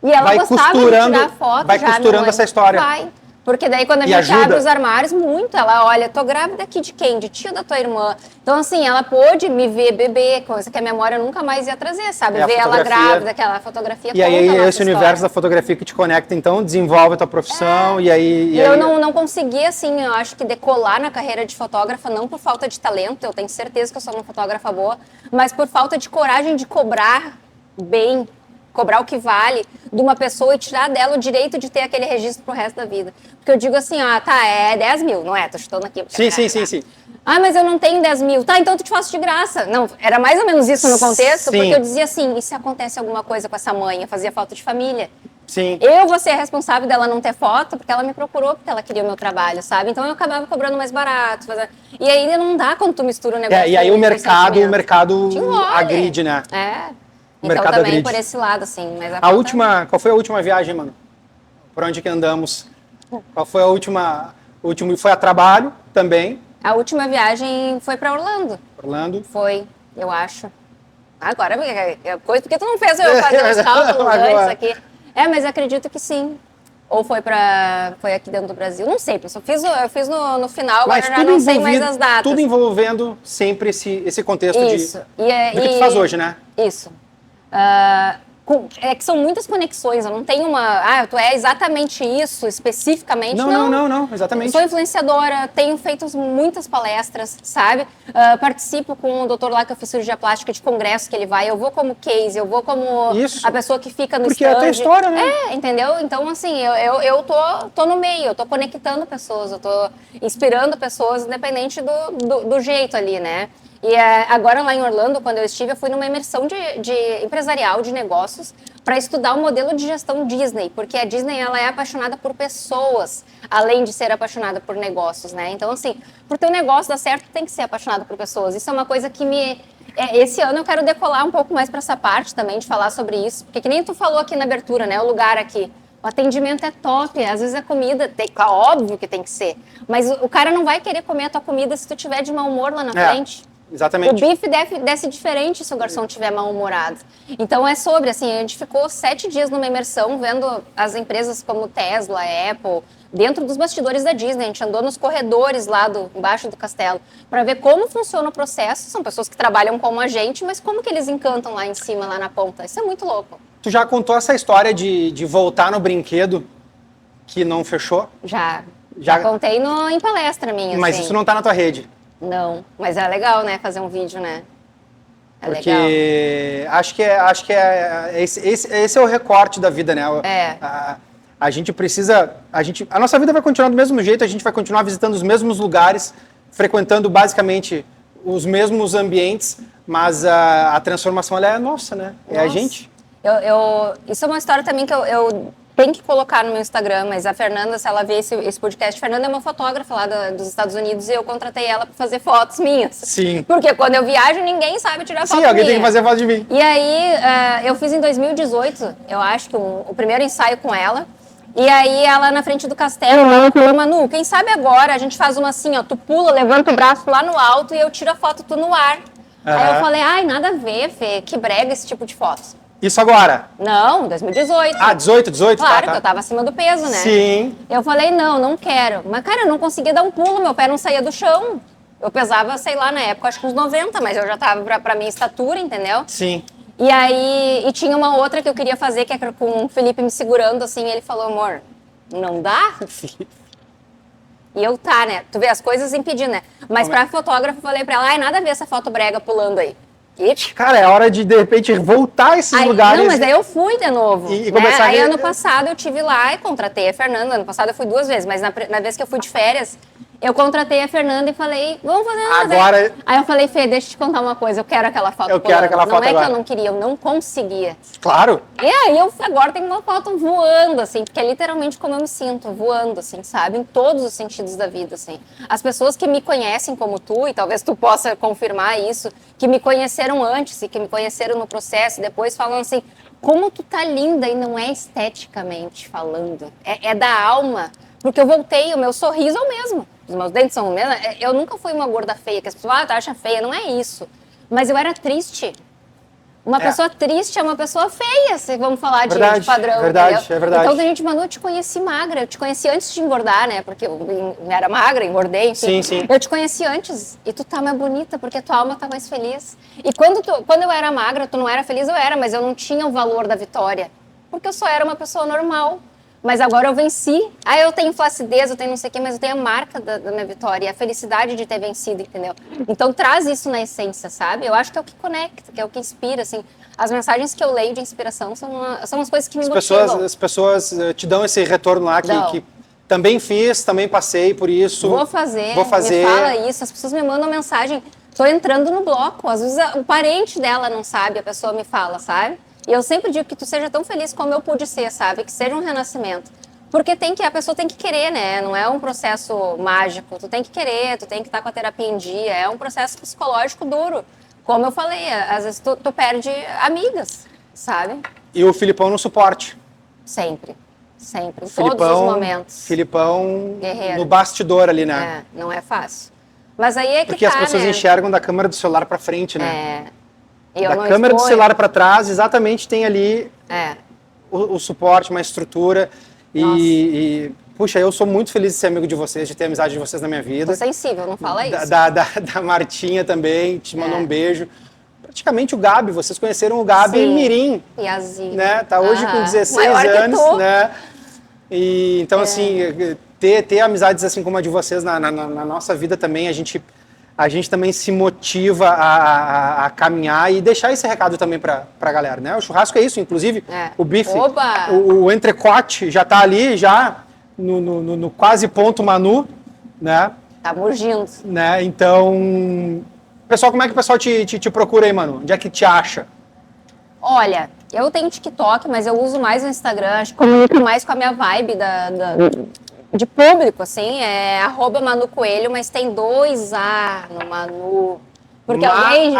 [SPEAKER 2] E ela
[SPEAKER 1] vai
[SPEAKER 2] gostava
[SPEAKER 1] costurando,
[SPEAKER 2] de tirar foto
[SPEAKER 1] vai
[SPEAKER 2] já,
[SPEAKER 1] costurando
[SPEAKER 2] minha
[SPEAKER 1] essa
[SPEAKER 2] mãe.
[SPEAKER 1] história.
[SPEAKER 2] Vai. Porque daí quando a
[SPEAKER 1] E
[SPEAKER 2] gente
[SPEAKER 1] ajuda.
[SPEAKER 2] abre os armários, muito, ela olha, tô grávida aqui de quem? De tio da tua irmã. Então, assim, ela pôde me ver bebê, coisa que a memória nunca mais ia trazer, sabe?
[SPEAKER 1] É, a
[SPEAKER 2] Ver ela
[SPEAKER 1] fotografia.
[SPEAKER 2] grávida, aquela fotografia
[SPEAKER 1] E aí
[SPEAKER 2] conta a nossa
[SPEAKER 1] esse universo
[SPEAKER 2] história.
[SPEAKER 1] da fotografia que te conecta, então, desenvolve a tua profissão e aí...
[SPEAKER 2] E eu não consegui, assim, eu acho que decolar na carreira de fotógrafa, não por falta de talento, eu tenho certeza que eu sou uma fotógrafa boa, mas por falta de coragem de cobrar bem, cobrar o que vale de uma pessoa e tirar dela o direito de ter aquele registro pro resto da vida. Porque eu digo assim, tá, é 10 mil, não é? Tô chutando aqui.
[SPEAKER 1] Sim.
[SPEAKER 2] Ah, mas eu não tenho 10 mil. Tá, então tu te faço de graça. Não, era mais ou menos isso no contexto,
[SPEAKER 1] Sim.
[SPEAKER 2] porque eu dizia assim, e se acontece alguma coisa com essa mãe? Eu fazia falta de família.
[SPEAKER 1] Sim.
[SPEAKER 2] Eu vou ser a responsável dela não ter foto, porque ela me procurou, porque ela queria o meu trabalho, sabe? Então eu acabava cobrando mais barato. E aí não dá quando tu mistura o negócio.
[SPEAKER 1] E aí o mercado
[SPEAKER 2] Te engole.
[SPEAKER 1] agride, né?
[SPEAKER 2] O
[SPEAKER 1] O
[SPEAKER 2] então
[SPEAKER 1] mercado
[SPEAKER 2] também
[SPEAKER 1] agride.
[SPEAKER 2] por esse lado, assim. Mas
[SPEAKER 1] Qual foi a última viagem, mano? Por onde que andamos? Qual foi a última? Foi a trabalho também.
[SPEAKER 2] A última viagem foi pra Orlando.
[SPEAKER 1] Orlando.
[SPEAKER 2] Foi, eu acho. Agora é coisa, porque tu não fez eu fazer os cálculos antes aqui. Mas acredito que sim. Ou foi aqui dentro do Brasil. Não sei, eu fiz no final, agora
[SPEAKER 1] Mas
[SPEAKER 2] eu já não sei mais as datas.
[SPEAKER 1] Tudo envolvendo sempre esse contexto
[SPEAKER 2] Isso.
[SPEAKER 1] do que tu faz hoje, né?
[SPEAKER 2] Isso. É que são muitas conexões, eu não tenho tu é exatamente isso, especificamente.
[SPEAKER 1] Não, exatamente.
[SPEAKER 2] Sou influenciadora, tenho feito muitas palestras, sabe? Participo com o doutor lá que eu fiz cirurgia plástica de congresso que ele vai, eu vou como case, eu vou como a pessoa que fica no
[SPEAKER 1] Porque
[SPEAKER 2] stand.
[SPEAKER 1] é a tua história, né?
[SPEAKER 2] Entendeu? Então, assim, eu tô no meio, eu tô conectando pessoas, eu tô inspirando pessoas, independente do jeito ali, né? E agora lá em Orlando, quando eu estive, eu fui numa imersão de empresarial de negócios para estudar o modelo de gestão Disney, porque a Disney ela é apaixonada por pessoas, além de ser apaixonada por negócios, né? Então, assim, pro teu negócio dar certo, tem que ser apaixonado por pessoas. Isso é uma coisa que esse ano eu quero decolar um pouco mais para essa parte também, de falar sobre isso, porque que nem tu falou aqui na abertura, né? O lugar aqui. O atendimento é top, às vezes a comida, óbvio que tem que ser, mas o cara não vai querer comer a tua comida se tu tiver de mau humor lá na frente.
[SPEAKER 1] Exatamente.
[SPEAKER 2] O bife desce diferente se o garçom estiver mal-humorado. Então é sobre, assim, a gente ficou 7 dias numa imersão vendo as empresas como Tesla, Apple, dentro dos bastidores da Disney. A gente andou nos corredores lá embaixo do castelo para ver como funciona o processo. São pessoas que trabalham como a gente, mas como que eles encantam lá em cima, lá na ponta. Isso é muito louco.
[SPEAKER 1] Tu já contou essa história de voltar no brinquedo que não fechou?
[SPEAKER 2] Já contei em palestra minha,
[SPEAKER 1] Mas
[SPEAKER 2] assim.
[SPEAKER 1] isso não tá na tua rede?
[SPEAKER 2] Não, mas é legal, né, fazer um vídeo, né?
[SPEAKER 1] Porque
[SPEAKER 2] legal.
[SPEAKER 1] acho que esse é o recorte da vida, né? A gente precisa... A nossa vida vai continuar do mesmo jeito, a gente vai continuar visitando os mesmos lugares, frequentando basicamente os mesmos ambientes, mas a transformação ela é nossa, né? É a gente.
[SPEAKER 2] Isso é uma história também que eu tenho que colocar no meu Instagram, mas a Fernanda, se ela ver esse podcast, a Fernanda é uma fotógrafa lá dos Estados Unidos e eu contratei ela para fazer fotos minhas.
[SPEAKER 1] Sim.
[SPEAKER 2] Porque quando eu viajo, ninguém sabe tirar foto minha.
[SPEAKER 1] Sim, alguém tem que fazer foto de mim.
[SPEAKER 2] E aí, eu fiz em 2018, eu acho que o primeiro ensaio com ela. E aí, ela na frente do castelo, ela falou, Manu, quem sabe agora a gente faz uma assim, ó, tu pula, levanta o braço lá no alto e eu tiro a foto tu no ar. Aí eu falei, ai, nada a ver, Fê, que brega esse tipo de foto.
[SPEAKER 1] Isso agora?
[SPEAKER 2] Não, 2018.
[SPEAKER 1] Ah, 18?
[SPEAKER 2] Claro,
[SPEAKER 1] tá.
[SPEAKER 2] que eu tava acima do peso, né?
[SPEAKER 1] Sim.
[SPEAKER 2] Eu falei, não quero. Mas, cara, eu não conseguia dar um pulo, meu pé não saía do chão. Eu pesava, sei lá, na época, acho que uns 90, mas eu já tava pra minha estatura, entendeu?
[SPEAKER 1] Sim.
[SPEAKER 2] E aí, e tinha uma outra que eu queria fazer, que é com o Felipe me segurando, assim, e ele falou, amor, não dá? E eu né? Tu vê as coisas impedindo, né? Mas pra fotógrafa, eu falei pra ela, ai, nada a ver essa foto brega pulando aí.
[SPEAKER 1] Cara, é hora de repente, voltar a esses lugares.
[SPEAKER 2] Não, mas daí eu fui de novo.
[SPEAKER 1] E
[SPEAKER 2] né?
[SPEAKER 1] começar
[SPEAKER 2] Aí ano passado eu tive lá e contratei a Fernanda. Ano passado eu fui 2 vezes, mas na vez que eu fui de férias, eu contratei a Fernanda e falei, vamos fazer nada.
[SPEAKER 1] Agora...
[SPEAKER 2] Aí eu falei, Fê, deixa eu te contar uma coisa, eu quero aquela foto.
[SPEAKER 1] Eu quero aquela foto
[SPEAKER 2] agora. Não é que eu
[SPEAKER 1] agora.
[SPEAKER 2] não queria, eu não conseguia.
[SPEAKER 1] Claro.
[SPEAKER 2] E aí eu agora tenho uma foto voando, assim, porque é literalmente como eu me sinto, voando, assim, sabe? Em todos os sentidos da vida, assim. As pessoas que me conhecem como tu, e talvez tu possa confirmar isso, que me conheceram antes e que me conheceram no processo, e depois falam assim, como tu tá linda e não é esteticamente falando, é da alma. Porque eu voltei, o meu sorriso é o mesmo, os meus dentes são o mesmo. Eu nunca fui uma gorda feia, que as pessoas acham feia, não é isso. Mas eu era triste. Uma pessoa triste é uma pessoa feia, se vamos falar de padrão.
[SPEAKER 1] Verdade,
[SPEAKER 2] entendeu?
[SPEAKER 1] é verdade.
[SPEAKER 2] Então a gente, Manu, eu te conheci magra, eu te conheci antes de engordar, né? Porque eu era magra, engordei, enfim.
[SPEAKER 1] Sim.
[SPEAKER 2] Eu te conheci antes e tu tá mais bonita, porque tua alma tá mais feliz. E quando eu era magra, tu não era feliz, eu era, mas eu não tinha o valor da vitória. Porque eu só era uma pessoa normal. Mas agora eu venci. Ah, eu tenho flacidez, eu tenho não sei o quê, mas eu tenho a marca da minha vitória e a felicidade de ter vencido, entendeu? Então traz isso na essência, sabe? Eu acho que é o que conecta, que é o que inspira, assim. As mensagens que eu leio de inspiração são as coisas que me motivam.
[SPEAKER 1] As pessoas te dão esse retorno lá que também fiz, também passei por isso.
[SPEAKER 2] Vou fazer. Me
[SPEAKER 1] Me
[SPEAKER 2] fala isso. As pessoas me mandam mensagem. Tô entrando no bloco. Às vezes o parente dela não sabe, a pessoa me fala, sabe? E eu sempre digo que tu seja tão feliz como eu pude ser, sabe? Que seja um renascimento. Porque a pessoa tem que querer, né? Não é um processo mágico. Tu tem que querer, tu tem que estar com a terapia em dia. É um processo psicológico duro. Como eu falei, às vezes tu perde amigas, sabe?
[SPEAKER 1] E o Filipão no suporte.
[SPEAKER 2] Sempre. Em todos os momentos.
[SPEAKER 1] Filipão
[SPEAKER 2] Guerreiro.
[SPEAKER 1] no bastidor ali, né?
[SPEAKER 2] Não é fácil. Mas aí é que
[SPEAKER 1] Porque as pessoas
[SPEAKER 2] né?
[SPEAKER 1] enxergam da câmera do celular pra frente, né? Da câmera do celular para trás, exatamente tem ali o suporte, uma estrutura. Puxa, eu sou muito feliz de ser amigo de vocês, de ter amizade de vocês na minha vida.
[SPEAKER 2] Tô sensível, não fala isso.
[SPEAKER 1] Da Martinha também, te mandou um beijo. Praticamente o Gabi, vocês conheceram o Gabi em Mirim.
[SPEAKER 2] Piazinho.
[SPEAKER 1] Né? Tá hoje com 16
[SPEAKER 2] Maior
[SPEAKER 1] anos,
[SPEAKER 2] que tu.
[SPEAKER 1] né? E então, assim, ter amizades assim como a de vocês na nossa vida também, a gente também se motiva a caminhar e deixar esse recado também pra galera, né? O churrasco é isso, inclusive o bife, o entrecote já tá ali, já no quase ponto Manu, né?
[SPEAKER 2] Tá murgindo.
[SPEAKER 1] Né? Então, pessoal, como é que o pessoal te procura aí, Manu? Onde é que te acha?
[SPEAKER 2] Olha, eu tenho TikTok, mas eu uso mais o Instagram, acho que comunico mais com a minha vibe de público, assim, é @Manu Coelho, mas tem 2 A no Manu. Porque alguém...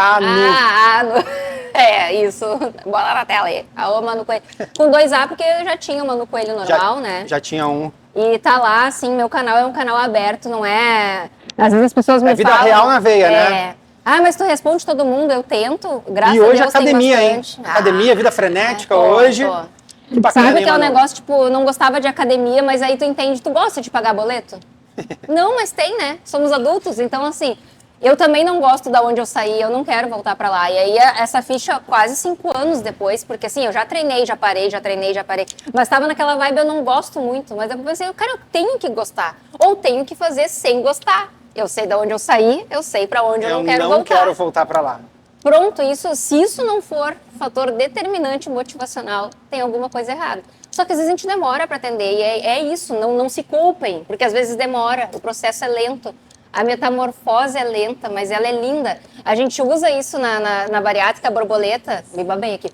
[SPEAKER 2] isso. Bola na tela aí. @Manu Coelho. Com 2 A, porque eu já tinha o Manu Coelho normal, né?
[SPEAKER 1] Já tinha um.
[SPEAKER 2] E tá lá, assim, meu canal é um canal aberto, não é... Às vezes as pessoas me falam...
[SPEAKER 1] É vida real na veia, né?
[SPEAKER 2] Ah, mas tu responde todo mundo, eu tento, graças
[SPEAKER 1] a Deus. E hoje
[SPEAKER 2] academia,
[SPEAKER 1] hein? Academia, vida frenética hoje.
[SPEAKER 2] Que bacana, sabe que é um negócio, tipo, não gostava de academia, mas aí tu entende, tu gosta de pagar boleto? Não, mas tem, né? Somos adultos, então assim, eu também não gosto da onde eu saí, eu não quero voltar pra lá. E aí essa ficha quase 5 anos depois, porque assim, eu já treinei, já parei, mas tava naquela vibe, eu não gosto muito, mas eu pensei, cara, eu tenho que gostar, ou tenho que fazer sem gostar. Eu sei de onde eu saí, eu sei pra onde eu não quero voltar.
[SPEAKER 1] Eu não quero voltar pra lá.
[SPEAKER 2] Pronto, se isso não for fator determinante motivacional, tem alguma coisa errada. Só que às vezes a gente demora para atender, e é isso, não se culpem, porque às vezes demora, o processo é lento. A metamorfose é lenta, mas ela é linda. A gente usa isso na bariátrica, a borboleta. Me babei aqui.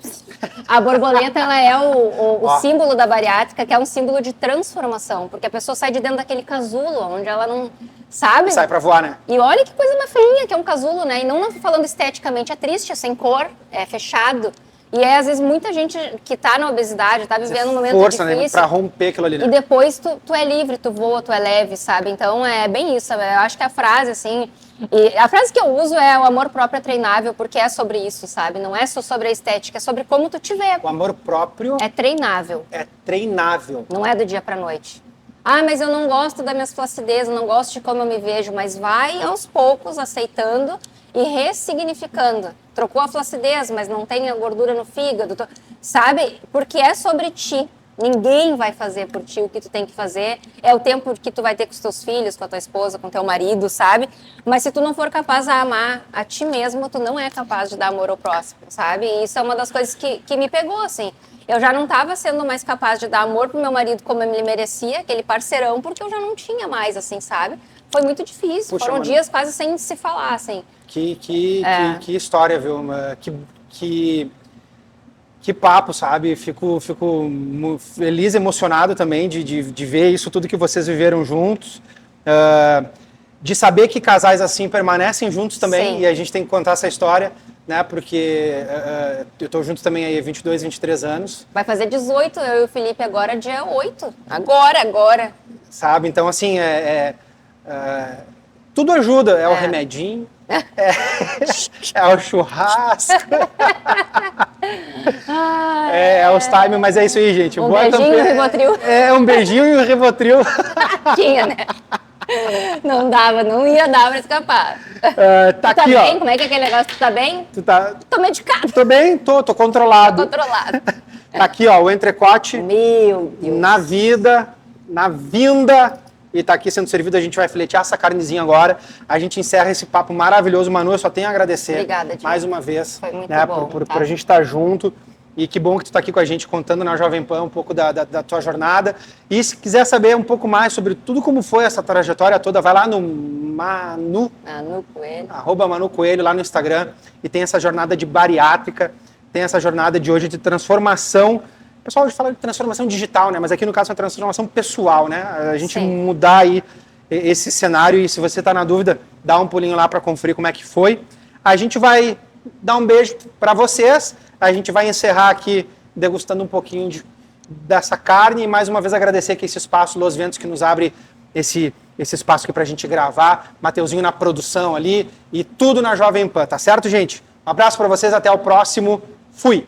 [SPEAKER 2] A borboleta, ela é o símbolo da bariátrica, que é um símbolo de transformação. Porque a pessoa sai de dentro daquele casulo, onde ela não... Sabe?
[SPEAKER 1] Sai pra voar, né?
[SPEAKER 2] E olha que coisa mais feinha que é um casulo, né? E não falando esteticamente, é triste, é sem cor, é fechado. E às vezes, muita gente que tá na obesidade, tá vivendo um momento
[SPEAKER 1] força,
[SPEAKER 2] difícil.
[SPEAKER 1] né? Pra romper aquilo ali, né?
[SPEAKER 2] E depois tu é livre, tu voa, tu é leve, sabe? Então, é bem isso. Eu acho que a frase, assim... E a frase que eu uso é o amor próprio é treinável, porque é sobre isso, sabe? Não é só sobre a estética, é sobre como tu te vê.
[SPEAKER 1] O amor próprio
[SPEAKER 2] É treinável.
[SPEAKER 1] é treinável.
[SPEAKER 2] Não é do dia pra noite. Ah, mas eu não gosto das minhas flacidez, eu não gosto de como eu me vejo. Mas vai aos poucos aceitando e ressignificando. Trocou a flacidez, mas não tem a gordura no fígado, sabe? Porque é sobre ti. Ninguém vai fazer por ti o que tu tem que fazer. É o tempo que tu vai ter com os teus filhos, com a tua esposa, com o teu marido, sabe? Mas se tu não for capaz de amar a ti mesmo, tu não é capaz de dar amor ao próximo, sabe? E isso é uma das coisas que me pegou, assim. Eu já não estava sendo mais capaz de dar amor pro meu marido como ele merecia, aquele parceirão, porque eu já não tinha mais, assim, sabe? Foi muito difícil.
[SPEAKER 1] Puxa,
[SPEAKER 2] Foram
[SPEAKER 1] mano.
[SPEAKER 2] dias quase sem se falar, assim.
[SPEAKER 1] Que história, viu? Que papo, sabe? Fico feliz, emocionado também de ver isso tudo que vocês viveram juntos. De saber que casais assim permanecem juntos também.
[SPEAKER 2] Sim.
[SPEAKER 1] E a gente tem que contar essa história, né? Porque eu tô junto também aí há 22, 23 anos.
[SPEAKER 2] Vai fazer 18, eu e o Felipe agora, dia 8. Agora.
[SPEAKER 1] Sabe? Então, assim, tudo ajuda. É o remedinho, é o churrasco, é os timing, mas é isso aí, gente.
[SPEAKER 2] Um beijinho e um Rivotril.
[SPEAKER 1] Um beijinho e um Rivotril.
[SPEAKER 2] Tinha, né? Não ia dar pra escapar.
[SPEAKER 1] Tá
[SPEAKER 2] Tu tá
[SPEAKER 1] aqui,
[SPEAKER 2] bem?
[SPEAKER 1] ó.
[SPEAKER 2] Como é que é aquele negócio? Tu tá bem?
[SPEAKER 1] Tu tá...
[SPEAKER 2] Tô medicado.
[SPEAKER 1] Tô bem? Tô controlado.
[SPEAKER 2] Controlado.
[SPEAKER 1] Tá aqui, ó, o entrecote
[SPEAKER 2] Meu Deus.
[SPEAKER 1] na vida, na vinda, e tá aqui sendo servido. A gente vai filetear essa carnezinha agora. A gente encerra esse papo maravilhoso. Manu, eu só tenho a agradecer.
[SPEAKER 2] Obrigada, Diego.
[SPEAKER 1] Mais uma vez.
[SPEAKER 2] Foi muito
[SPEAKER 1] né,
[SPEAKER 2] bom,
[SPEAKER 1] por
[SPEAKER 2] tá?
[SPEAKER 1] a gente estar junto. E que bom que tu tá aqui com a gente, contando na Jovem Pan um pouco da tua jornada. E se quiser saber um pouco mais sobre tudo como foi essa trajetória toda, vai lá no
[SPEAKER 2] Manu Coelho.
[SPEAKER 1] @Manu Coelho lá no Instagram, e tem essa jornada de bariátrica, tem essa jornada de hoje de transformação. O pessoal hoje fala de transformação digital, né? Mas aqui no caso é uma transformação pessoal, né? A gente
[SPEAKER 2] Sim.
[SPEAKER 1] mudar aí esse cenário, e se você está na dúvida, dá um pulinho lá para conferir como é que foi. A gente vai dar um beijo para vocês, a gente vai encerrar aqui degustando um pouquinho dessa carne, e mais uma vez agradecer aqui esse espaço Los Ventos, que nos abre esse espaço aqui para a gente gravar, Mateuzinho na produção ali, e tudo na Jovem Pan, tá certo, gente? Um abraço para vocês, até o próximo, fui!